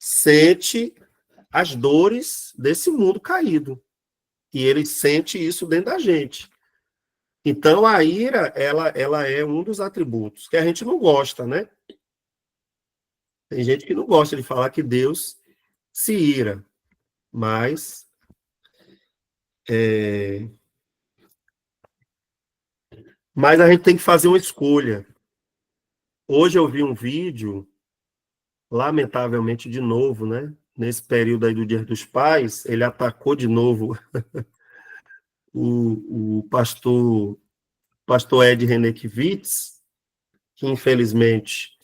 sente as dores desse mundo caído. E ele sente isso dentro da gente. Então, a ira, ela é um dos atributos que a gente não gosta, né? Tem gente que não gosta de falar que Deus se ira, mas a gente tem que fazer uma escolha. Hoje eu vi um vídeo, lamentavelmente de novo, né? Nesse período aí do Dia dos Pais, ele atacou de novo o pastor Ed Renekiewicz, que infelizmente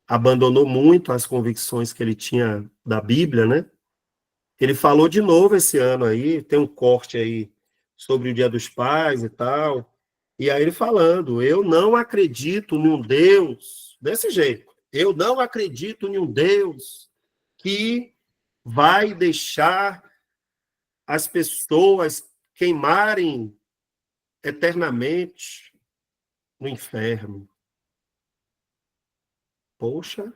abandonou muito as convicções que ele tinha da Bíblia, né? Ele falou de novo esse ano aí, tem um corte aí sobre o Dia dos Pais e tal, e aí ele falando, eu não acredito num Deus, desse jeito, eu não acredito em um Deus que vai deixar as pessoas queimarem eternamente no inferno. Poxa.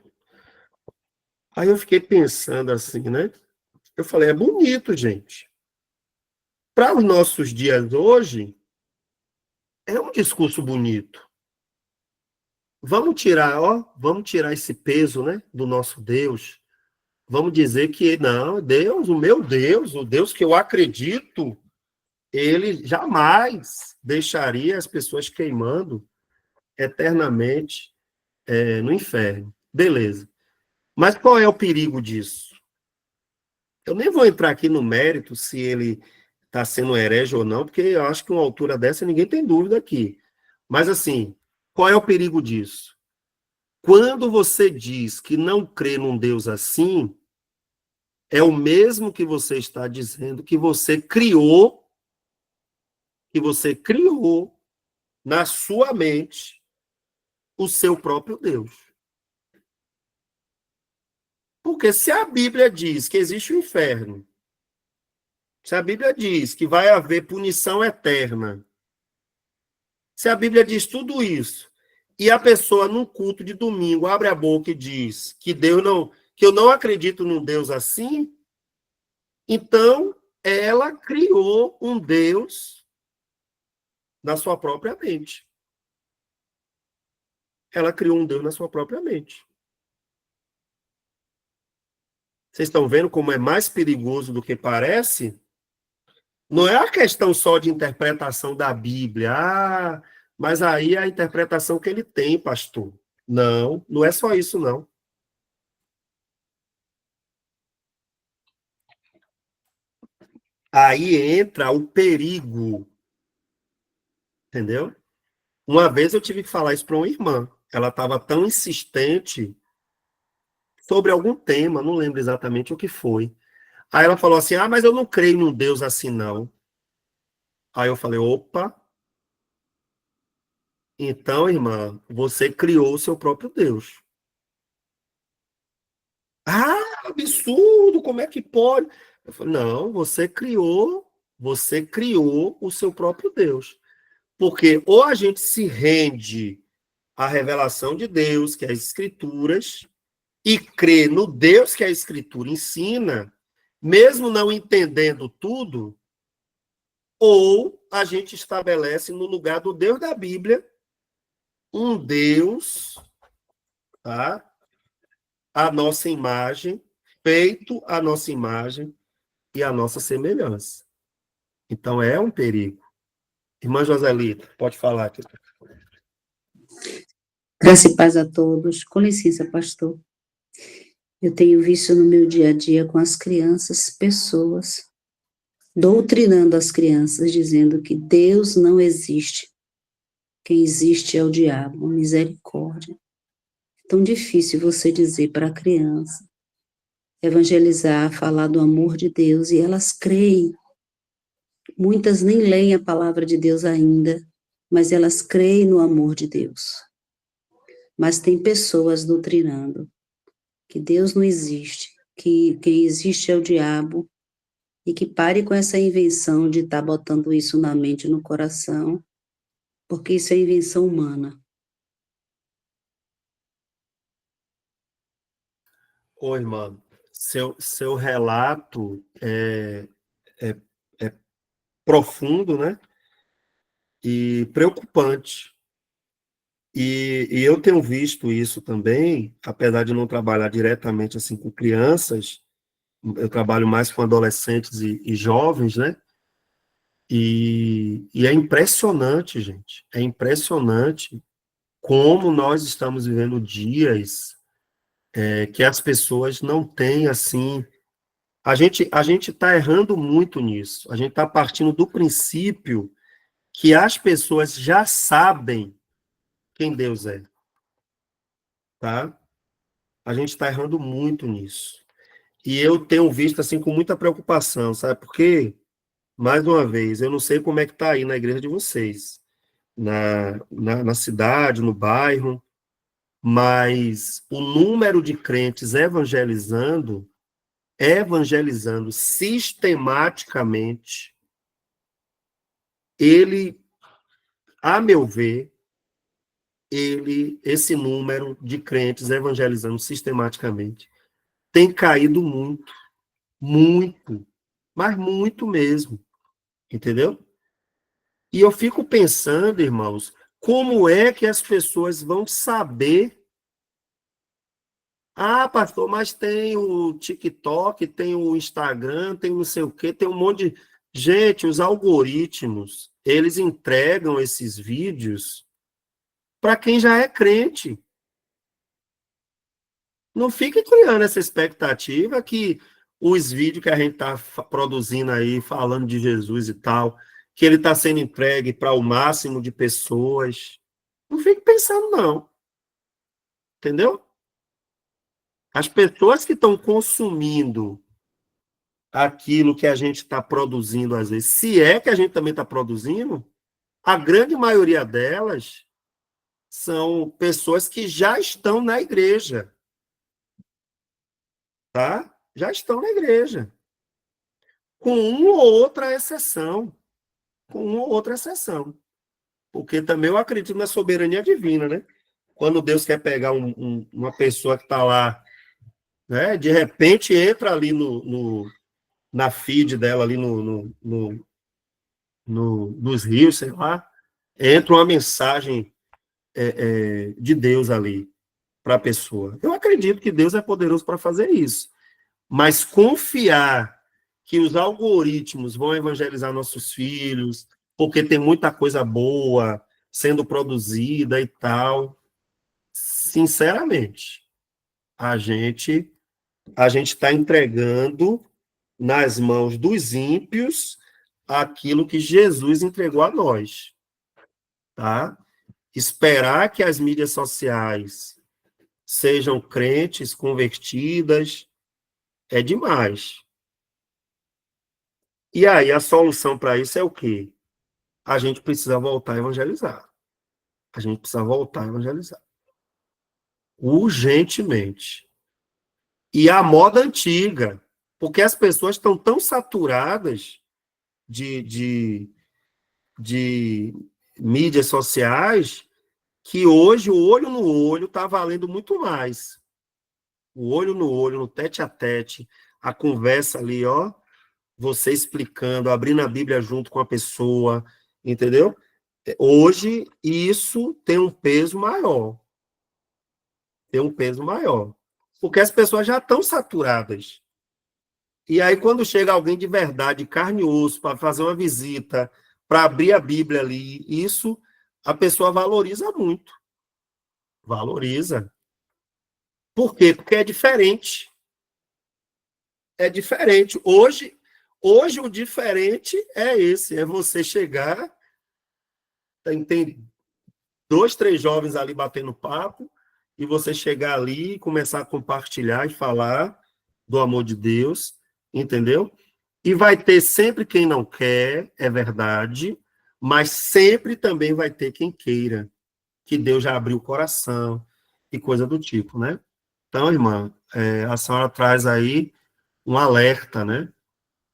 Aí eu fiquei pensando assim, né? Eu falei, é bonito, gente. Para os nossos dias hoje, é um discurso bonito. Vamos tirar esse peso, né, do nosso Deus. Vamos dizer que não, Deus, o meu Deus, o Deus que eu acredito, ele jamais deixaria as pessoas queimando eternamente no inferno. Beleza. Mas qual é o perigo disso? Eu nem vou entrar aqui no mérito se ele está sendo herege ou não, porque eu acho que uma altura dessa ninguém tem dúvida aqui. Mas, assim, qual é o perigo disso? Quando você diz que não crê num Deus assim, é o mesmo que você está dizendo que você criou na sua mente o seu próprio Deus. Porque se a Bíblia diz que existe o inferno, se a Bíblia diz que vai haver punição eterna, se a Bíblia diz tudo isso, e a pessoa num culto de domingo abre a boca e diz que eu não acredito num Deus assim, então ela criou um Deus na sua própria mente. Ela criou um Deus na sua própria mente. Vocês estão vendo como é mais perigoso do que parece? Não é a questão só de interpretação da Bíblia. Ah, mas aí é a interpretação que ele tem, pastor. Não, não é só isso, não. Aí entra o perigo. Entendeu? Uma vez eu tive que falar isso para uma irmã. Ela estava tão insistente sobre algum tema, não lembro exatamente o que foi. Aí ela falou assim, mas eu não creio num Deus assim, não. Aí eu falei, opa, então, irmã, você criou o seu próprio Deus. Ah, absurdo, como é que pode? Eu falei, não, você criou o seu próprio Deus. Porque ou a gente se rende à revelação de Deus, que é as Escrituras, e crê no Deus que a Escritura ensina, mesmo não entendendo tudo, ou a gente estabelece no lugar do Deus da Bíblia um Deus, tá? A nossa imagem, feito a nossa imagem e a nossa semelhança. Então é um perigo. Irmã Joselita, pode falar aqui. Graça e paz a todos. Com licença, pastor. Eu tenho visto no meu dia a dia com as crianças, pessoas doutrinando as crianças, dizendo que Deus não existe. Quem existe é o diabo, misericórdia. É tão difícil você dizer para a criança, evangelizar, falar do amor de Deus, e elas creem. Muitas nem leem a palavra de Deus ainda, mas elas creem no amor de Deus. Mas tem pessoas doutrinando que Deus não existe, que quem existe é o diabo, e que pare com essa invenção de estar botando isso na mente e no coração, porque isso é invenção humana. Ô, irmã, seu relato é, é profundo, né? E preocupante. E eu tenho visto isso também, apesar de não trabalhar diretamente assim com crianças, eu trabalho mais com adolescentes e jovens, né? E é impressionante, gente. É impressionante como nós estamos vivendo dias que as pessoas não têm, assim... A gente está errando muito nisso. A gente está partindo do princípio que as pessoas já sabem quem Deus é, tá? A gente está errando muito nisso. E eu tenho visto, assim, com muita preocupação, sabe? Porque, mais uma vez, eu não sei como é que está aí na igreja de vocês, na cidade, no bairro, mas o número de crentes evangelizando sistematicamente, ele, a meu ver, esse número de crentes evangelizando sistematicamente tem caído muito, muito, mas muito mesmo, entendeu? E eu fico pensando, irmãos, como é que as pessoas vão saber? Ah, pastor, mas tem o TikTok, tem o Instagram, tem não sei o quê, tem um monte de... Gente, os algoritmos, eles entregam esses vídeos para quem já é crente. Não fique criando essa expectativa que os vídeos que a gente está produzindo aí, falando de Jesus e tal, que ele está sendo entregue para o máximo de pessoas. Não fique pensando, não. Entendeu? As pessoas que estão consumindo aquilo que a gente está produzindo, às vezes, se é que a gente também está produzindo, a grande maioria delas são pessoas que já estão na igreja, tá? Já estão na igreja. Com uma ou outra exceção. Com uma ou outra exceção. Porque também eu acredito na soberania divina, né? Quando Deus quer pegar uma pessoa que está lá, né? De repente entra ali na feed dela, ali nos rios, sei lá, entra uma mensagem de Deus ali para a pessoa. Eu acredito que Deus é poderoso para fazer isso. Mas confiar que os algoritmos vão evangelizar nossos filhos, porque tem muita coisa boa sendo produzida e tal, sinceramente, a gente está entregando nas mãos dos ímpios aquilo que Jesus entregou a nós, tá? Esperar que as mídias sociais sejam crentes convertidas é demais. E aí a solução para isso é o quê? A gente precisa voltar a evangelizar. A gente precisa voltar a evangelizar. Urgentemente. E a moda antiga, porque as pessoas estão tão saturadas de mídias sociais que hoje o olho no olho está valendo muito mais. O olho no olho, no tete a tete, a conversa ali, ó, você explicando, abrindo a Bíblia junto com a pessoa, entendeu? Hoje, isso tem um peso maior. Tem um peso maior. Porque as pessoas já estão saturadas. E aí, quando chega alguém de verdade, carne e osso, para fazer uma visita, para abrir a Bíblia ali, isso a pessoa valoriza muito. Valoriza. Por quê? Porque é diferente. É diferente. Hoje o diferente é esse, é você chegar, tem 2, 3 jovens ali batendo papo, e você chegar ali e começar a compartilhar e falar do amor de Deus, entendeu? E vai ter sempre quem não quer, é verdade, mas sempre também vai ter quem queira, que Deus já abriu o coração e coisa do tipo, né? Então, irmã, a senhora traz aí um alerta, né?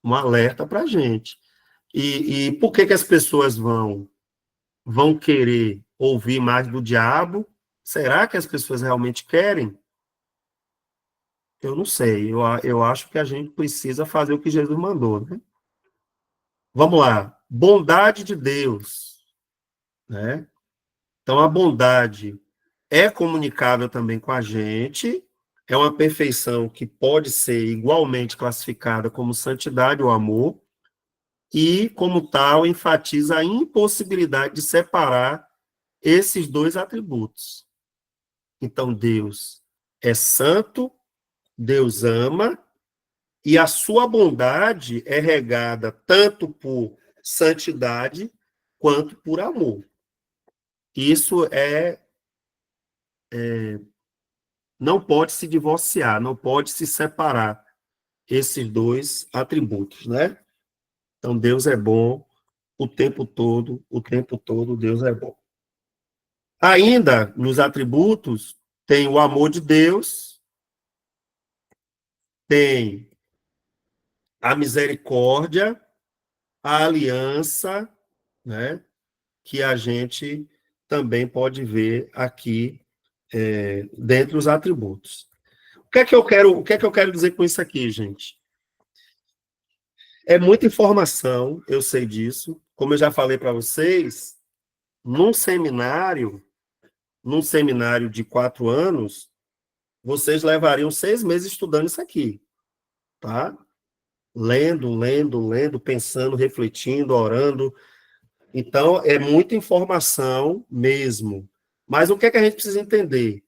Um alerta para a gente. E por que as pessoas vão vão querer ouvir mais do diabo? Será que as pessoas realmente querem? Eu não sei. Eu acho que a gente precisa fazer o que Jesus mandou, né? Vamos lá. Bondade de Deus, né? Então, a bondade é comunicável também com a gente, é uma perfeição que pode ser igualmente classificada como santidade ou amor, e, como tal, enfatiza a impossibilidade de separar esses dois atributos. Então, Deus é santo, Deus ama, e a sua bondade é regada tanto por santidade quanto por amor. Isso não pode se divorciar, não pode se separar esses dois atributos, né? Então, Deus é bom o tempo todo Deus é bom. Ainda, nos atributos, tem o amor de Deus, tem a misericórdia, a aliança, né? Que a gente também pode ver aqui dentre os atributos. O que é que eu quero dizer com isso aqui, gente? É muita informação, eu sei disso. Como eu já falei para vocês, num seminário de 4 anos, vocês levariam 6 meses estudando isso aqui, tá? Lendo, pensando, refletindo, orando. Então, é muita informação mesmo. Mas o que é que a gente precisa entender?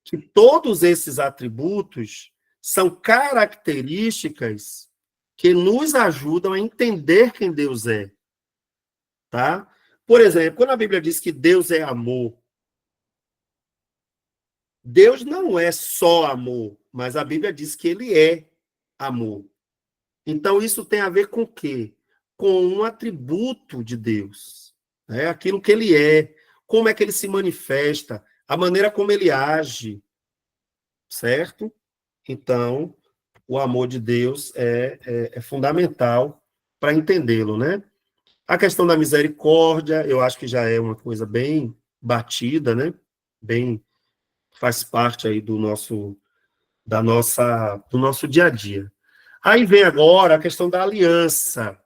Que todos esses atributos são características que nos ajudam a entender quem Deus é, tá? Por exemplo, quando a Bíblia diz que Deus é amor, Deus não é só amor, mas a Bíblia diz que ele é amor. Então, isso tem a ver com o quê? Com um atributo de Deus, né? Aquilo que ele é, como é que ele se manifesta, a maneira como ele age, certo? Então, o amor de Deus é fundamental para entendê-lo, né? A questão da misericórdia, eu acho que já é uma coisa bem batida, né? Bem, faz parte aí do nosso dia a dia. Aí vem agora a questão da aliança,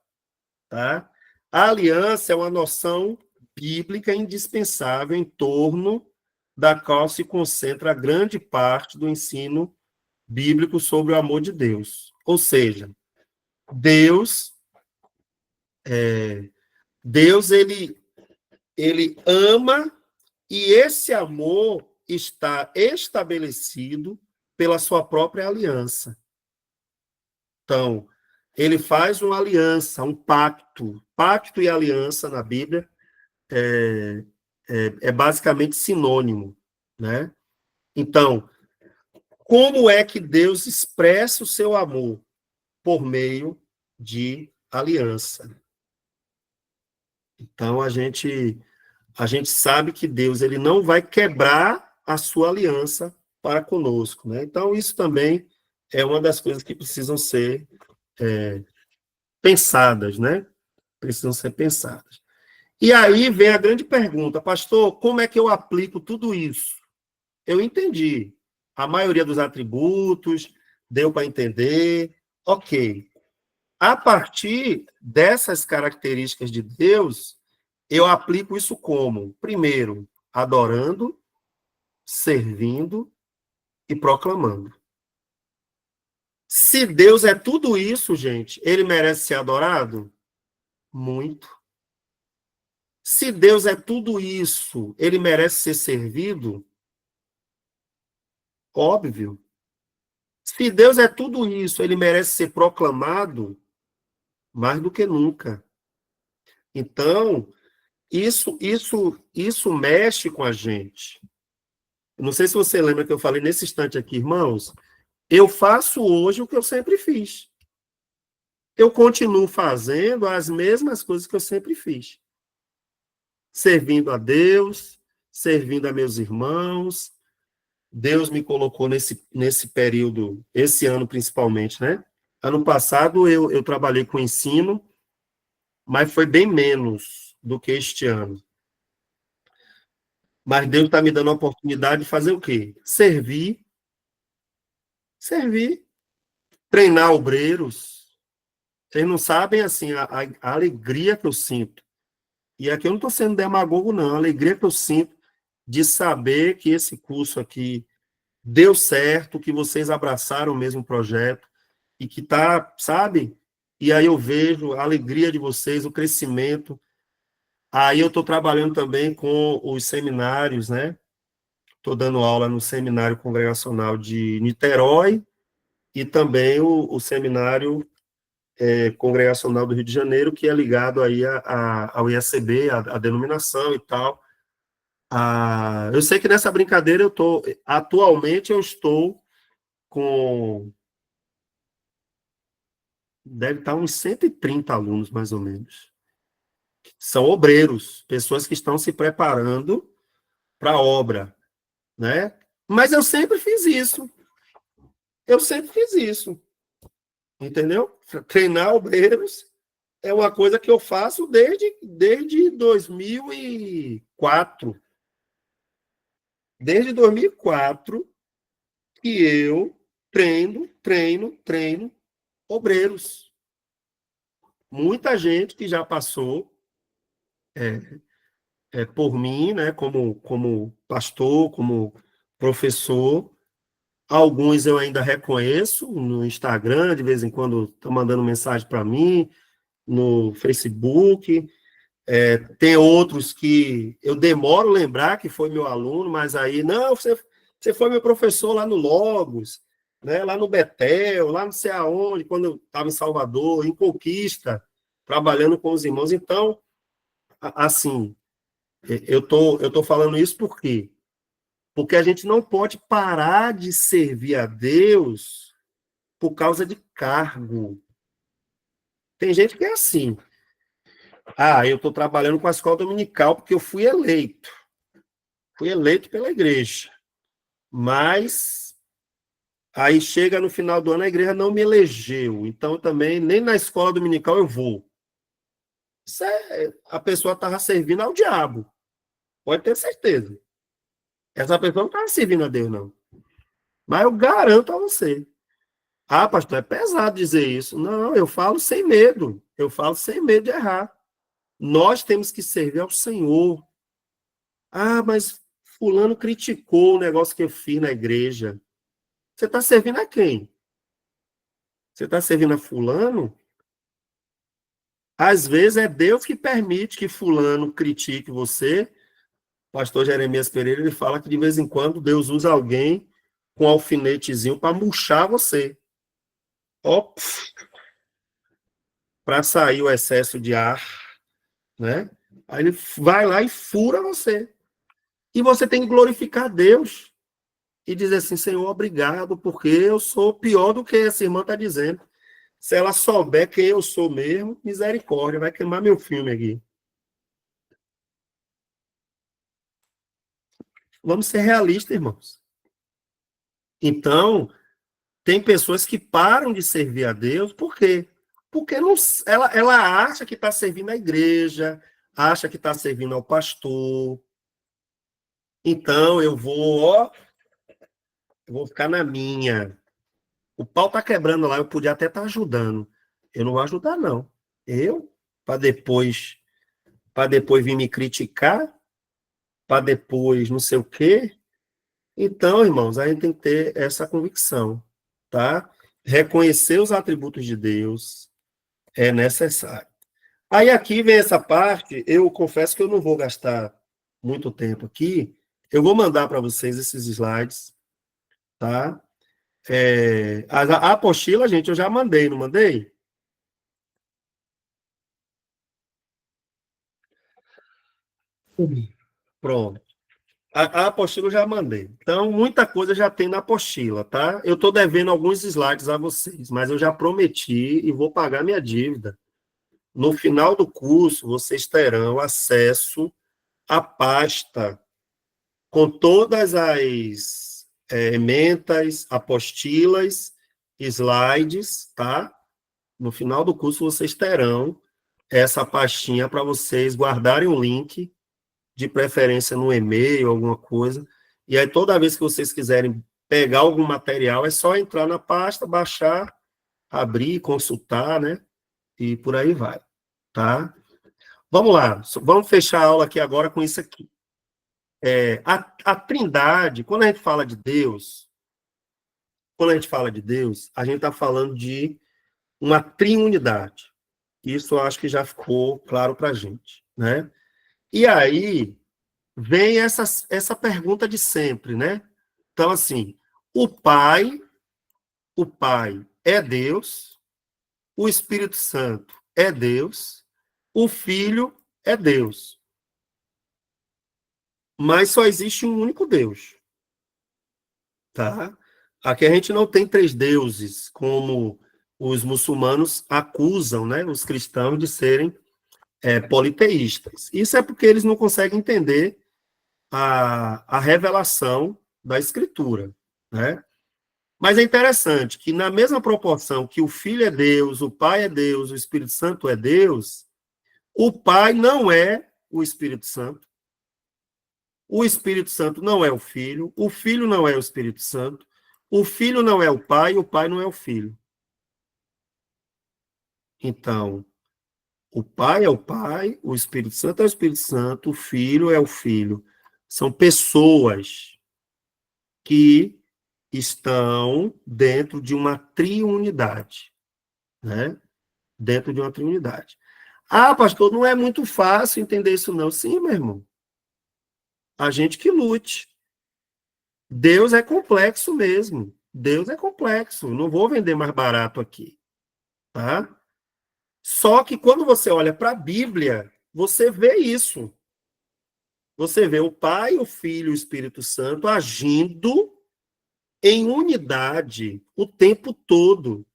tá? A aliança é uma noção bíblica indispensável em torno da qual se concentra grande parte do ensino bíblico sobre o amor de Deus. Ou seja, Deus ele ama, e esse amor está estabelecido pela sua própria aliança. Então, ele faz uma aliança, um pacto. Pacto e aliança na Bíblia é basicamente sinônimo, né? Então, como é que Deus expressa o seu amor? Por meio de aliança. Então, a gente sabe que Deus ele não vai quebrar a sua aliança para conosco, né? Então, isso também é uma das coisas que precisam ser pensadas, né? Precisam ser pensadas. E aí vem a grande pergunta, pastor, como é que eu aplico tudo isso? Eu entendi. A maioria dos atributos, deu para entender, ok. A partir dessas características de Deus, eu aplico isso como? Primeiro, adorando, servindo e proclamando. Se Deus é tudo isso, gente, ele merece ser adorado? Muito. Se Deus é tudo isso, ele merece ser servido? Óbvio. Se Deus é tudo isso, ele merece ser proclamado? Mais do que nunca. Então, isso mexe com a gente. Não sei se você lembra que eu falei nesse instante aqui, irmãos, eu faço hoje o que eu sempre fiz. Eu continuo fazendo as mesmas coisas que eu sempre fiz. Servindo a Deus, servindo a meus irmãos. Deus me colocou nesse período, esse ano principalmente, né? Ano passado eu trabalhei com ensino, mas foi bem menos do que este ano. Mas Deus está me dando a oportunidade de fazer o quê? Servir, treinar obreiros. Vocês não sabem, assim, a alegria que eu sinto. E aqui eu não estou sendo demagogo, não. A alegria que eu sinto de saber que esse curso aqui deu certo, que vocês abraçaram o mesmo projeto e que tá, sabe? E aí eu vejo a alegria de vocês, o crescimento. Aí eu estou trabalhando também com os seminários, né? Estou dando aula no Seminário Congregacional de Niterói e também o Seminário Congregacional do Rio de Janeiro, que é ligado aí ao ISB, a denominação e tal. Eu sei que nessa brincadeira atualmente eu estou com, deve estar uns 130 alunos, mais ou menos. São obreiros, pessoas que estão se preparando para a obra, né? Mas eu sempre fiz isso. Entendeu? Treinar obreiros é uma coisa que eu faço desde 2004. Desde 2004 que eu treino obreiros. Muita gente que já passou por mim, né, como pastor, como professor. Alguns eu ainda reconheço no Instagram, de vez em quando estão mandando mensagem para mim, no Facebook. Tem outros que eu demoro a lembrar que foi meu aluno, mas aí, não, você foi meu professor lá no Logos, né, lá no Betel, lá não sei aonde, quando eu estava em Salvador, em Conquista, trabalhando com os irmãos. Então, assim, eu tô falando isso por quê? Porque a gente não pode parar de servir a Deus por causa de cargo. Tem gente que é assim. Eu estou trabalhando com a escola dominical porque eu fui eleito. Fui eleito pela igreja. Mas aí chega no final do ano, a igreja não me elegeu. Então, também, nem na escola dominical eu vou. A pessoa estava servindo ao diabo. Pode ter certeza. Essa pessoa não estava servindo a Deus, não. Mas eu garanto a você. Pastor, é pesado dizer isso. Não, eu falo sem medo. Eu falo sem medo de errar. Nós temos que servir ao Senhor. Mas fulano criticou o negócio que eu fiz na igreja. Você está servindo a quem? Você está servindo a fulano? Às vezes é Deus que permite que fulano critique você. O pastor Jeremias Pereira, ele fala que de vez em quando Deus usa alguém com um alfinetezinho para murchar você. Para sair o excesso de ar, né? Aí ele vai lá e fura você. E você tem que glorificar Deus e dizer assim, Senhor, obrigado, porque eu sou pior do que essa irmã está dizendo. Se ela souber quem eu sou mesmo, misericórdia, vai queimar meu filme aqui. Vamos ser realistas, irmãos. Então, tem pessoas que param de servir a Deus, por quê? Porque não, ela acha que está servindo a igreja, acha que está servindo ao pastor. Então, eu vou ficar na minha. O pau está quebrando lá, eu podia até estar ajudando. Eu não vou ajudar, não. Para depois vir me criticar, para depois não sei o quê. Então, irmãos, a gente tem que ter essa convicção, tá? Reconhecer os atributos de Deus é necessário. Aí aqui vem essa parte, eu confesso que eu não vou gastar muito tempo aqui, eu vou mandar para vocês esses slides, tá? A apostila, gente, eu já mandei, não mandei? Pronto. A apostila eu já mandei. Então, muita coisa já tem na apostila, tá? Eu estou devendo alguns slides a vocês, mas eu já prometi e vou pagar minha dívida. No final do curso, vocês terão acesso à pasta com todas as ementas, apostilas, slides, tá? No final do curso, vocês terão essa pastinha para vocês guardarem o link de preferência no e-mail, alguma coisa. E aí, toda vez que vocês quiserem pegar algum material, é só entrar na pasta, baixar, abrir, consultar, né? E por aí vai, tá? Vamos lá, vamos fechar a aula aqui agora com isso aqui. A Trindade, quando a gente fala de Deus, a gente está falando de uma triunidade. Isso eu acho que já ficou claro para a gente, né? E aí vem essa pergunta de sempre, né? Então, assim, o Pai é Deus, o Espírito Santo é Deus, o Filho é Deus. Mas só existe um único Deus, tá? Aqui a gente não tem três deuses, como os muçulmanos acusam, né, os cristãos de serem politeístas. Isso é porque eles não conseguem entender a revelação da Escritura, né? Mas é interessante que, na mesma proporção que o Filho é Deus, o Pai é Deus, o Espírito Santo é Deus, o Pai não é o Espírito Santo, o Espírito Santo não é o Filho não é o Espírito Santo, o Filho não é o Pai não é o Filho. Então, o Pai é o Pai, o Espírito Santo é o Espírito Santo, o Filho é o Filho. São pessoas que estão dentro de uma triunidade, né? Dentro de uma triunidade. Ah, pastor, não é muito fácil entender isso não. Sim, meu irmão. A gente que lute. Deus é complexo mesmo. Deus é complexo. Não vou vender mais barato aqui, tá? Só que quando você olha para a Bíblia, você vê isso. Você vê o Pai, o Filho e o Espírito Santo agindo em unidade o tempo todo.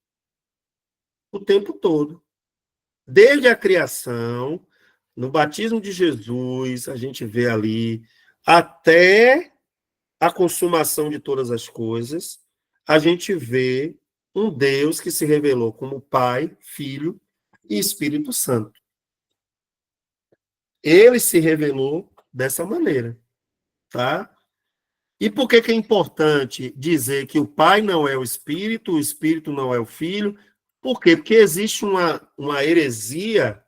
O tempo todo. Desde a criação, no batismo de Jesus, a gente vê ali, até a consumação de todas as coisas, a gente vê um Deus que se revelou como Pai, Filho e Espírito Santo. Ele se revelou dessa maneira, tá? E por que é importante dizer que o Pai não é o Espírito não é o Filho? Por quê? Porque existe uma heresia,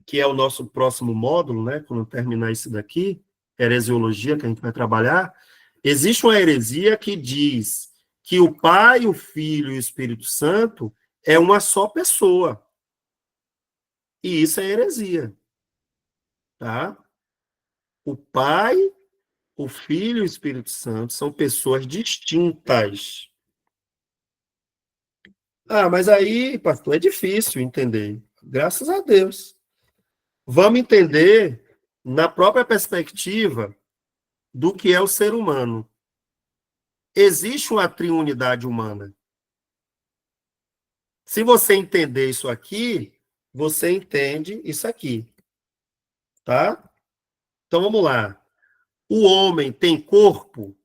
que é o nosso próximo módulo, né? Quando terminar isso daqui, heresiologia, que a gente vai trabalhar, existe uma heresia que diz que o Pai, o Filho e o Espírito Santo é uma só pessoa. E isso é heresia, tá? O Pai, o Filho e o Espírito Santo são pessoas distintas. Ah, mas aí, pastor, é difícil entender. Graças a Deus. Vamos entender na própria perspectiva do que é o ser humano. Existe uma triunidade humana. Se você entender isso aqui, você entende isso aqui. Tá? Então, vamos lá. O homem tem corpo?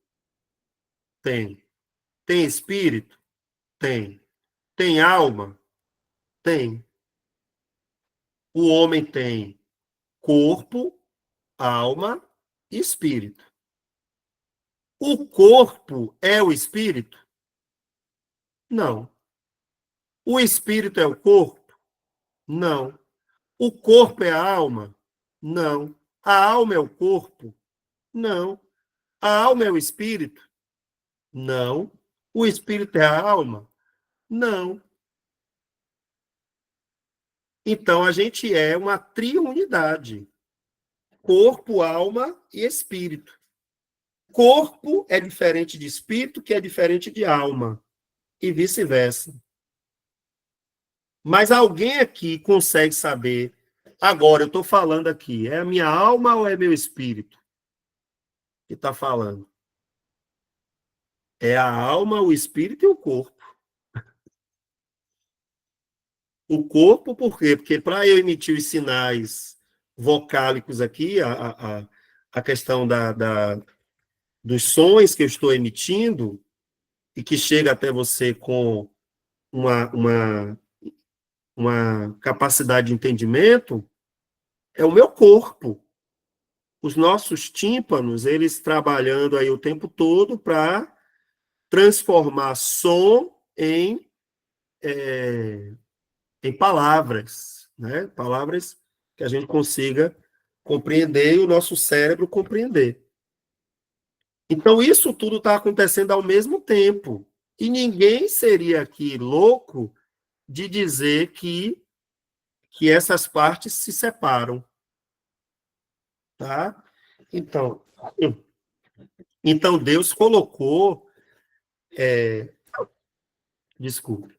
Tem. Tem espírito? Tem. Tem alma? Tem. O homem tem corpo, alma e espírito. O corpo é o espírito? Não. O espírito é o corpo? Não. O corpo é a alma? Não. A alma é o corpo? Não. A alma é o espírito? Não. O espírito é a alma? Não. Então, a gente é uma triunidade. Corpo, alma e espírito. Corpo é diferente de espírito, que é diferente de alma. E vice-versa. Mas alguém aqui consegue saber, agora eu estou falando aqui, é a minha alma ou é meu espírito que está falando? É a alma, o espírito e o corpo. O corpo, por quê? Porque para eu emitir os sinais vocálicos aqui, a questão dos sons que eu estou emitindo, e que chega até você com uma capacidade de entendimento, é o meu corpo. Os nossos tímpanos, eles trabalhando aí o tempo todo para transformar som em palavras, né? Palavras que a gente consiga compreender e o nosso cérebro compreender. Então, isso tudo está acontecendo ao mesmo tempo. E ninguém seria aqui louco de dizer que essas partes se separam. Tá? Então Deus colocou... desculpe.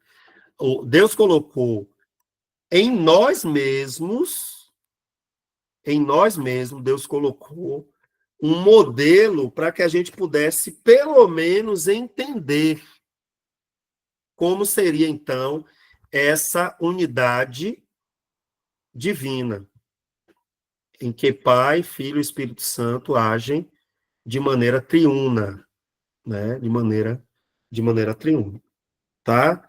Deus colocou em nós mesmos, Deus colocou um modelo para que a gente pudesse, pelo menos, entender como seria, então, essa unidade divina, em que Pai, Filho e Espírito Santo agem de maneira triuna, né? De maneira triuna, tá?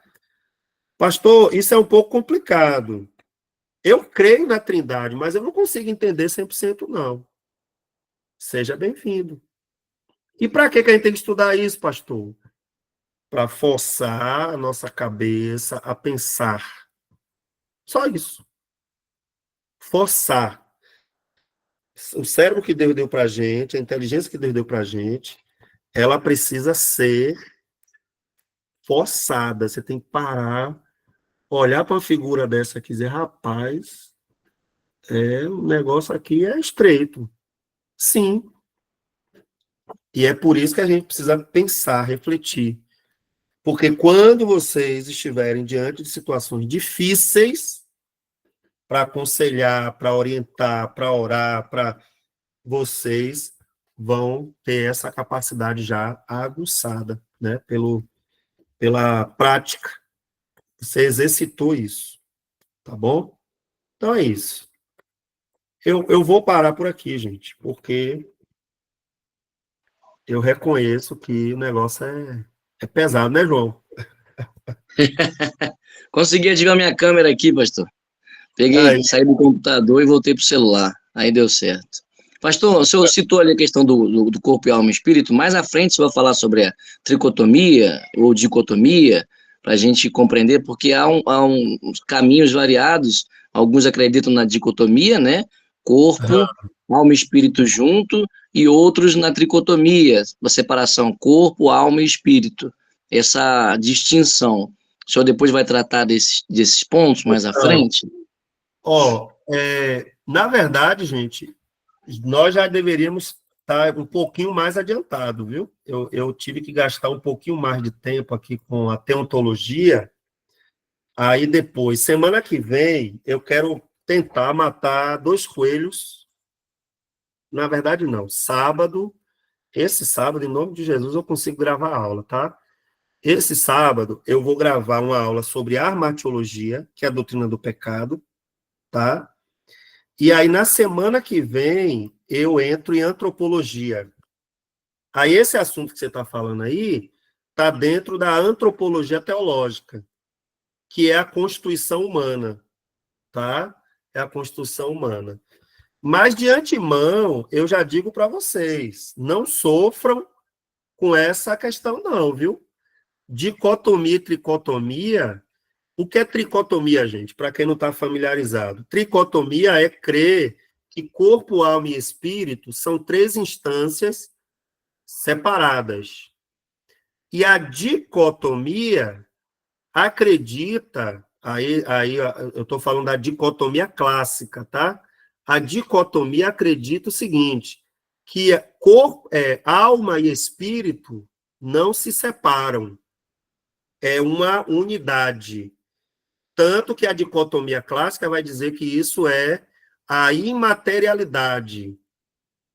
Pastor, isso é um pouco complicado. Eu creio na Trindade, mas eu não consigo entender 100% não. Seja bem-vindo. E para que a gente tem que estudar isso, pastor? Para forçar a nossa cabeça a pensar. Só isso. Forçar. O cérebro que Deus deu para a gente, a inteligência que Deus deu para a gente, ela precisa ser forçada. Você tem que parar, olhar para uma figura dessa aqui e dizer, rapaz, o negócio aqui é estreito. Sim. E é por isso que a gente precisa pensar, refletir. Porque quando vocês estiverem diante de situações difíceis, para aconselhar, para orientar, para orar, vocês vão ter essa capacidade já aguçada, né? Pela prática. Você exercitou isso, tá bom? Então é isso. Eu vou parar por aqui, gente, porque eu reconheço que o negócio é pesado, né, João? Consegui ativar minha câmera aqui, pastor. Aí, Saí do computador e voltei para o celular. Aí deu certo. Pastor, o senhor citou ali a questão do corpo e alma e espírito. Mais à frente, você vai falar sobre a tricotomia ou dicotomia, para a gente compreender, porque há uns caminhos variados. Alguns acreditam na dicotomia, né? Corpo, alma e espírito junto, e outros na tricotomia, a separação corpo, alma e espírito. Essa distinção. O senhor depois vai tratar desses pontos mais à frente? Na verdade, gente, nós já deveríamos estar um pouquinho mais adiantado, viu? Eu tive que gastar um pouquinho mais de tempo aqui com a teontologia. Aí depois, semana que vem, eu quero tentar matar 2 coelhos. Na verdade, não. Esse sábado, em nome de Jesus, eu consigo gravar a aula, tá? Esse sábado, eu vou gravar uma aula sobre armatiologia, que é a doutrina do pecado, tá? E aí, na semana que vem, eu entro em antropologia. Aí, esse assunto que você está falando aí está dentro da antropologia teológica, que é a constituição humana, tá? É a constituição humana. Mas, de antemão, eu já digo para vocês, não sofram com essa questão não, viu? Dicotomia e tricotomia. O que é tricotomia, gente? Para quem não está familiarizado. Tricotomia é crer que corpo, alma e espírito são 3 instâncias separadas. E a dicotomia acredita, aí eu estou falando da dicotomia clássica, tá? A dicotomia acredita o seguinte, que alma e espírito não se separam. É uma unidade. Tanto que a dicotomia clássica vai dizer que isso é a imaterialidade,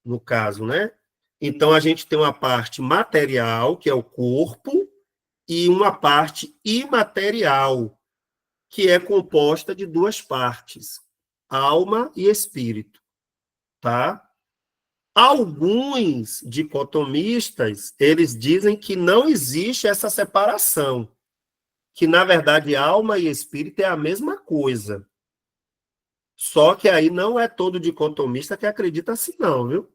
no caso, né? Então, a gente tem uma parte material, que é o corpo, e uma parte imaterial, que é composta de 2 partes, alma e espírito, tá? Alguns dicotomistas, eles dizem que não existe essa separação, que, na verdade, alma e espírito é a mesma coisa. Só que aí não é todo dicotomista que acredita assim, não, viu?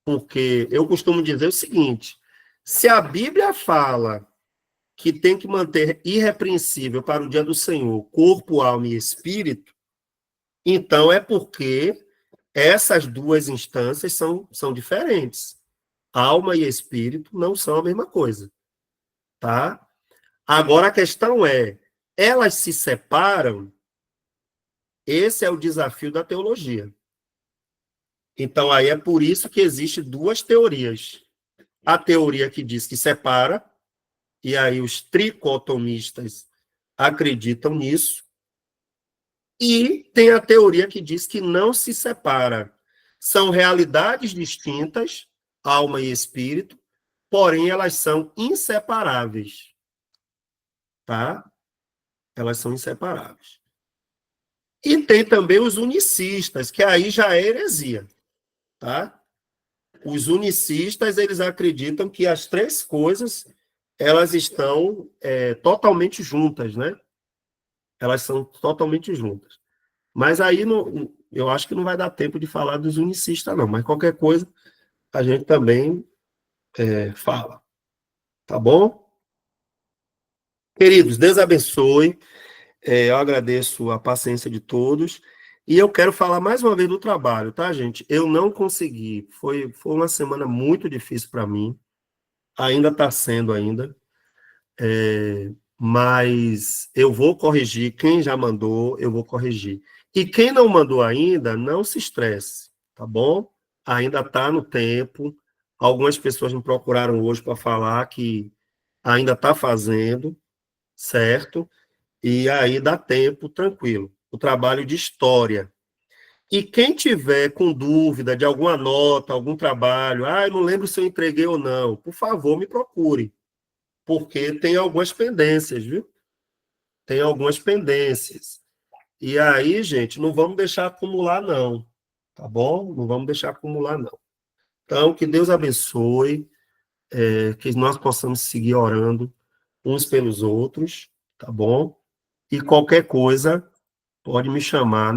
Porque eu costumo dizer o seguinte: se a Bíblia fala que tem que manter irrepreensível para o dia do Senhor corpo, alma e espírito, então é porque essas duas instâncias são diferentes. Alma e espírito não são a mesma coisa, tá? Agora a questão é, elas se separam? Esse é o desafio da teologia. Então aí é por isso que existe duas teorias. A teoria que diz que separa, e aí os tricotomistas acreditam nisso, e tem a teoria que diz que não se separa. São realidades distintas, alma e espírito, porém elas são inseparáveis. Tá? Elas são inseparáveis. E tem também os unicistas, que aí já é heresia. Tá? Os unicistas, eles acreditam que as três coisas, elas estão totalmente juntas, né? Elas são totalmente juntas. Mas aí não, eu acho que não vai dar tempo de falar dos unicistas, não. Mas qualquer coisa, a gente também fala. Tá bom? Queridos, Deus abençoe. Eu agradeço a paciência de todos. E eu quero falar mais uma vez do trabalho, tá, gente? Eu não consegui. Foi uma semana muito difícil para mim. Ainda está sendo ainda. Mas eu vou corrigir. Quem já mandou, eu vou corrigir. E quem não mandou ainda, não se estresse, tá bom? Ainda está no tempo. Algumas pessoas me procuraram hoje para falar que ainda está fazendo, certo? E aí dá tempo, tranquilo. O trabalho de história. E quem tiver com dúvida de alguma nota, algum trabalho, eu não lembro se eu entreguei ou não, por favor, me procure. Porque tem algumas pendências, viu? Tem algumas pendências. E aí, gente, não vamos deixar acumular, não. Tá bom? Não vamos deixar acumular, não. Então, que Deus abençoe, que nós possamos seguir orando uns pelos outros, tá bom? E qualquer coisa, pode me chamar